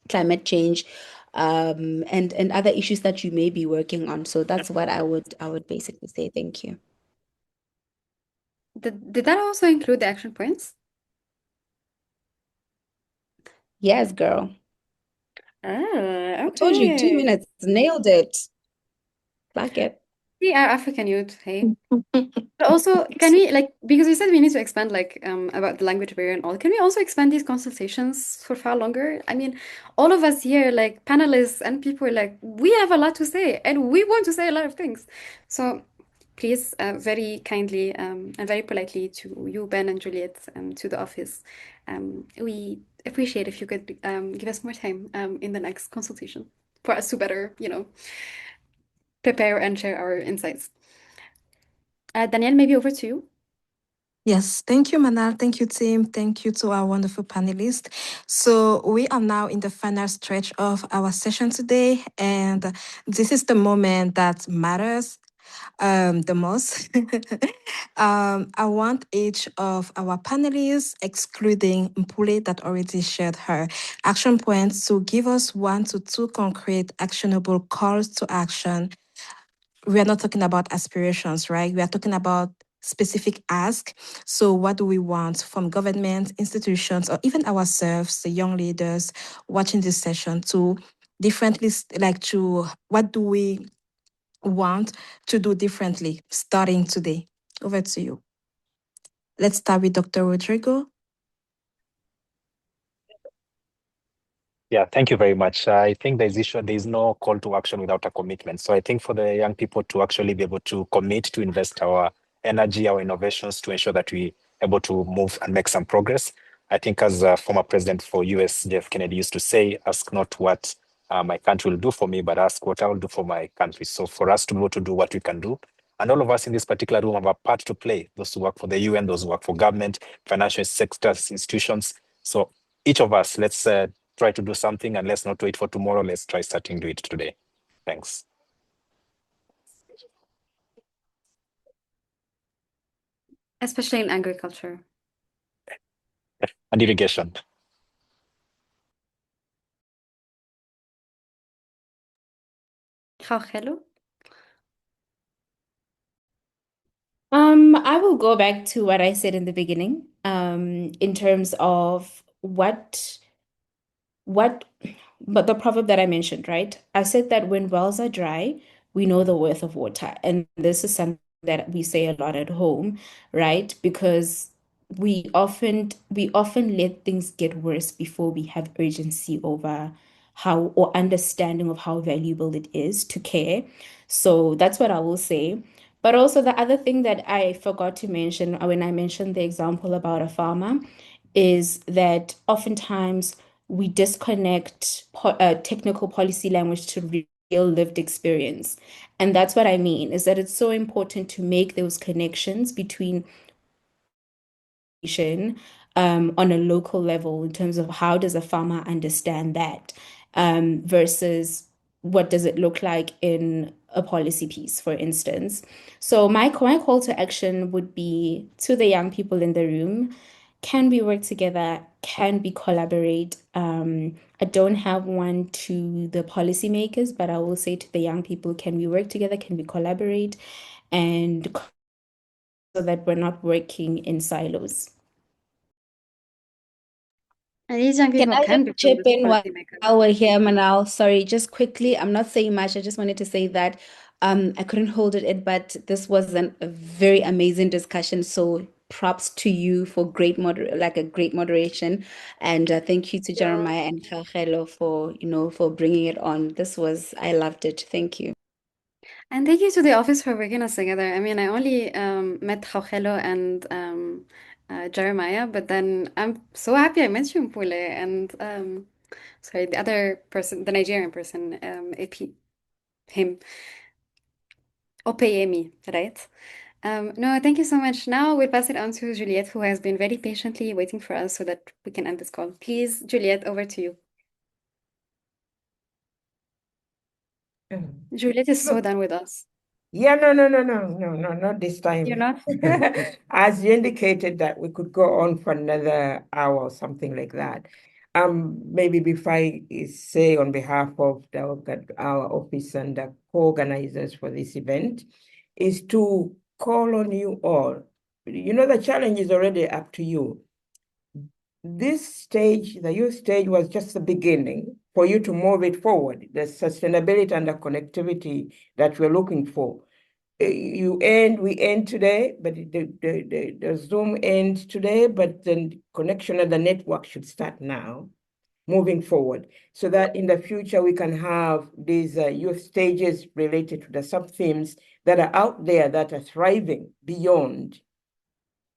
climate change, and other issues that you may be working on. So that's what I would basically say. Thank you. Did that also include the action points? Yes, girl. Ah, I told you, 2 okay. minutes. Nailed it. Like it. We are African youth, hey. But also, can we because we said we need to expand about the language barrier and all, can we also expand these consultations for far longer? I mean, all of us here, like panelists and people, we have a lot to say and we want to say a lot of things. So please, very kindly and very politely to you, Ben and Juliet, to the office, we appreciate if you could give us more time in the next consultation for us to better, prepare and share our insights. Danielle, maybe over to you. Yes, thank you, Manal. Thank you, team. Thank you to our wonderful panelists. So we are now in the final stretch of our session today, and this is the moment that matters the most. I want each of our panelists, excluding Mpule that already shared her action points, to give us 1 to 2 concrete actionable calls to action. We are not talking about aspirations, right? We are talking about specific ask. So what do we want from government, institutions, or even ourselves, the young leaders watching this session, to differently, what do we want to do differently starting today? Over to you. Let's start with Dr. Rodrigo. Yeah, thank you very much. I think there's no call to action without a commitment. So I think for the young people to actually be able to commit to invest our energy, our innovations to ensure that we able to move and make some progress. I think as a former president for US, Jeff Kennedy used to say, ask not what my country will do for me, but ask what I will do for my country. So for us to be able to do what we can do, and all of us in this particular room have a part to play, those who work for the UN, those who work for government, financial sectors, institutions. So each of us, let's try to do something, and let's not wait for tomorrow. Let's try starting to do it today. Thanks. Especially in agriculture. And irrigation. Hello. I will go back to what I said in the beginning, in terms of what but the proverb that I mentioned, right? I said that when wells are dry, we know the worth of water. And this is something that we say a lot at home, right? Because we often let things get worse before we have urgency over how, or understanding of how valuable it is to care. So that's what I will say. But also the other thing that I forgot to mention when I mentioned the example about a farmer is that oftentimes we disconnect technical policy language to real lived experience. And that's what I mean, is that it's so important to make those connections between on a local level in terms of how does a farmer understand that versus what does it look like in a policy piece, for instance. So my call to action would be to the young people in the room, can we work together? Can we collaborate? I don't have one to the policymakers, but I will say to the young people, can we work together? Can we collaborate? And so that we're not working in silos. And these young Can people I can just become chip the in while policymakers. we're here, Manal? Sorry, just quickly. I'm not saying much. I just wanted to say that I couldn't hold it in, but this was a very amazing discussion. So props to you for a great moderation, and thank you to Jeremiah and Khagelo for for bringing it on. I loved it. Thank you. And thank you to the office for bringing us together. I mean, I only met Jauhelo and Jeremiah, but then I'm so happy I met you, Mpule, and sorry, the other person, the Nigerian person, AP, him, Opeyemi, right? No, thank you so much. Now we'll pass it on to Juliet, who has been very patiently waiting for us so that we can end this call. Please, Juliet, over to you. Juliet is so Look, done with us. yeah, no, not this You're time. not? As you indicated that we could go on for another hour or something like that. Maybe before I say on behalf of our office and the co-organizers for this event, is to call on you all. You know, the challenge is already up to you. This stage, the youth stage, was just the beginning for you to move it forward, the sustainability and the connectivity that we're looking for. We end today, but the Zoom ends today, but the connection of the network should start now, moving forward, so that in the future we can have these youth stages related to the sub-themes that are out there that are thriving beyond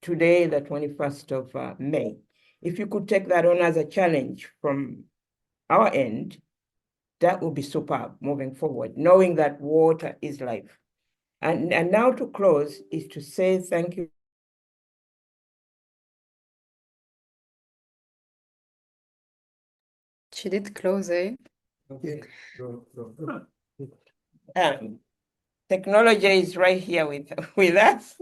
today, the 21st of May. If you could take that on as a challenge from our end, that would be superb moving forward, knowing that water is life. And now to close is to say thank you. She did close, eh? Okay. Technology is right here with us.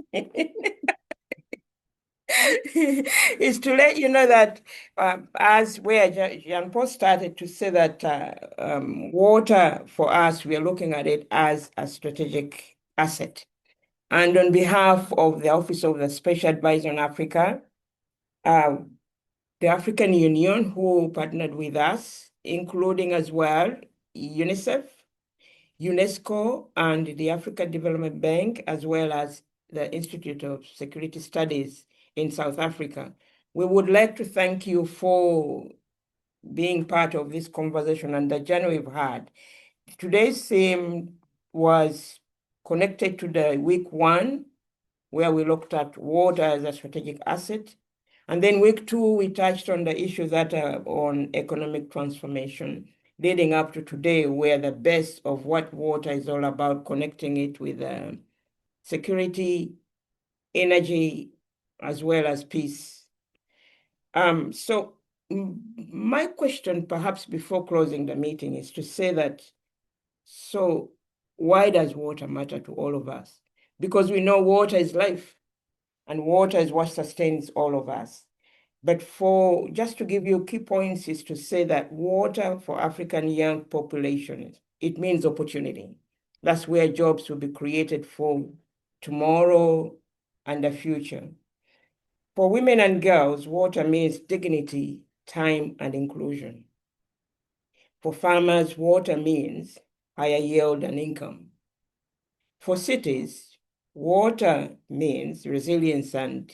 Is to let you know that as where Jean Paul started to say that water for us, we are looking at it as a strategic asset. And on behalf of the Office of the Special Advisor on Africa, the African Union, who partnered with us, including as well UNICEF, UNESCO, and the African Development Bank, as well as the Institute of Security Studies in South Africa. We would like to thank you for being part of this conversation and the journey we've had. Today's theme was connected to the week one, where we looked at water as a strategic asset. And then week two, we touched on the issues that are on economic transformation, leading up to today, where the best of what water is all about, connecting it with security, energy, as well as peace. So my question, perhaps before closing the meeting, is to say that, so why does water matter to all of us? Because we know water is life, and water is what sustains all of us. But just to give you key points is to say that water for African young populations, it means opportunity. That's where jobs will be created for tomorrow and the future. For women and girls, water means dignity, time, and inclusion. For farmers, water means higher yield and income. For cities, water means resilience and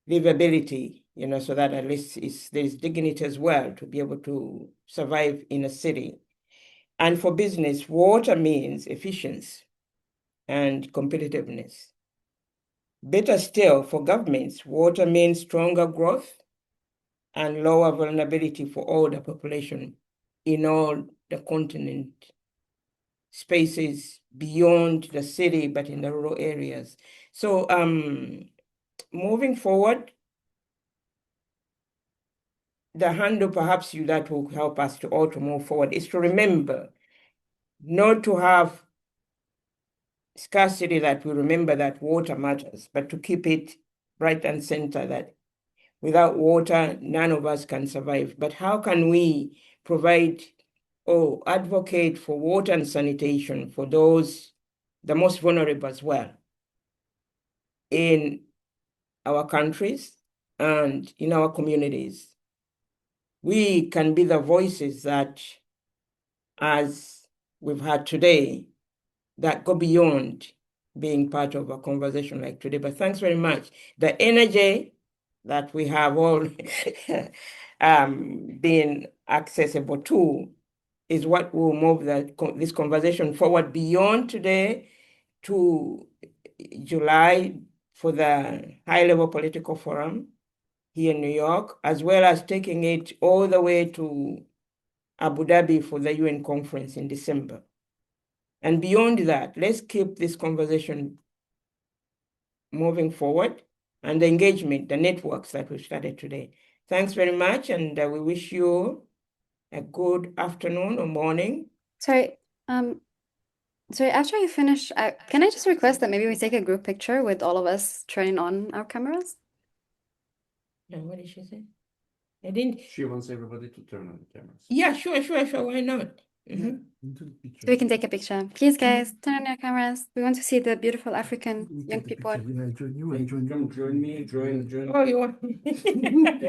livability, so that at least there's dignity as well to be able to survive in a city. And for business, water means efficiency, and competitiveness. Better still, for governments, water means stronger growth and lower vulnerability for all the population in all the continent spaces beyond the city, but in the rural areas. So moving forward, the handle perhaps that will help us to all to move forward is to remember not to have scarcity, that we remember that water matters, but to keep it right and center, that without water, none of us can survive. But how can we provide or advocate for water and sanitation for those, the most vulnerable as well, in our countries and in our communities? We can be the voices that, as we've had today, that go beyond being part of a conversation like today. But thanks very much. The energy that we have all been accessible to is what will move this conversation forward beyond today to July for the high-level political forum here in New York, as well as taking it all the way to Abu Dhabi for the UN conference in December. And beyond that, let's keep this conversation moving forward and the engagement, the networks that we started today. Thanks very much, and we wish you a good afternoon or morning. Sorry, after you finish, can I just request that maybe we take a group picture with all of us turning on our cameras? No, what did she say? I didn't. She wants everybody to turn on the cameras. Yeah, sure. Why not? Into the So picture. we can take a picture. Please, guys, turn on your cameras. We want to see the beautiful African We young take the people. picture. Yeah, I join you. I join Come you. join me, join. Oh, you want?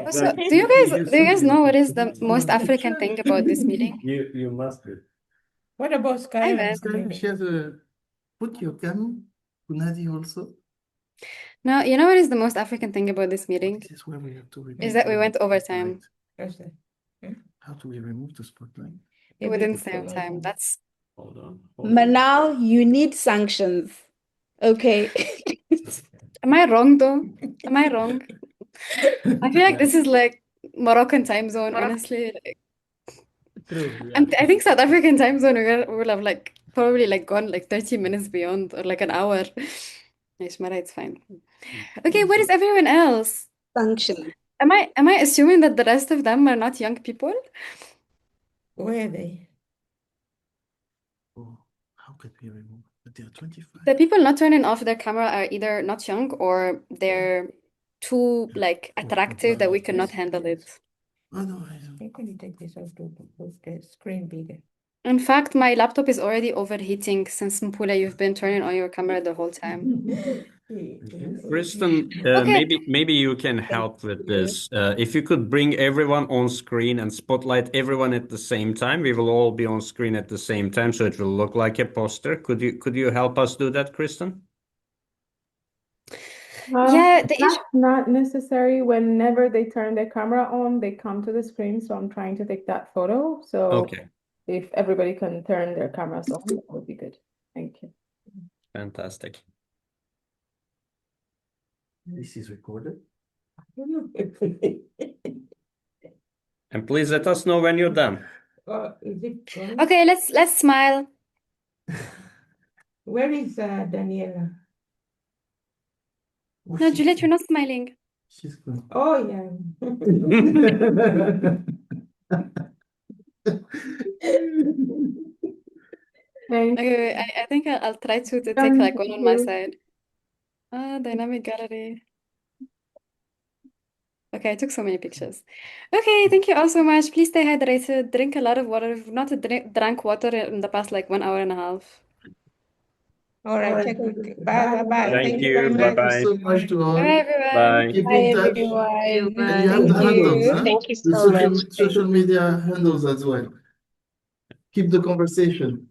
Also, do you guys know what is the most African thing about this meeting? You must be. What about Sky? Ivan. Sky, share the. Put your cam. Kunadi also. No, you know what is the most African thing about this meeting? This is where we have to remove. Is that we the went overtime. spotlight. How do we remove the spotlight? We didn't stay on time. That's Hold on. Manal, you need sanctions. Okay. Am I wrong though? Am I wrong? I feel like this is like Moroccan time zone, honestly. Like, True, yeah. I think South African time zone we will have like probably like gone like 30 minutes beyond or like an hour. Ishmara, it's fine. Okay, where is everyone else? Sanctions. Am I assuming that the rest of them are not young people? Where are they? Oh, how could we remove? But they are 25. The people not turning off their camera are either not young or they're too like attractive that we cannot handle it. Oh no, I don't. How can you take this off to put the screen bigger? In fact, my laptop is already overheating since Mpula, you've been turning on your camera the whole time. Kristen, Okay. maybe you can help with this. If you could bring everyone on screen and spotlight everyone at the same time, we will all be on screen at the same time, so it will look like a poster. Could you help us do that, Kristen? Yeah, the issue. That's not necessary. Whenever they turn their camera on, they come to the screen. So I'm trying to take that photo. So Okay, if everybody can turn their cameras on, that would be good. Thank you. fantastic. This is recorded. And please let us know when you're done. Is it going? Okay, let's smile. Where is Daniela? Oh, No, Juliet, you're not smiling. she's good. Oh, yeah. Thank Okay, wait, I think I'll try to take like one on my side. Dynamic gallery. Okay, I took so many pictures. Okay, thank you all so much. Please stay hydrated. Drink a lot of water. If not drank water in the past like 1 hour and a half. All right, check with bye. Thank you very you. much. Thank you Bye-bye. so much to all. Bye, everyone. Bye. Keep Bye, in touch. everyone. And you have the Thank handles, you. huh? Thank you The so much. social media handles as well. Keep the conversation.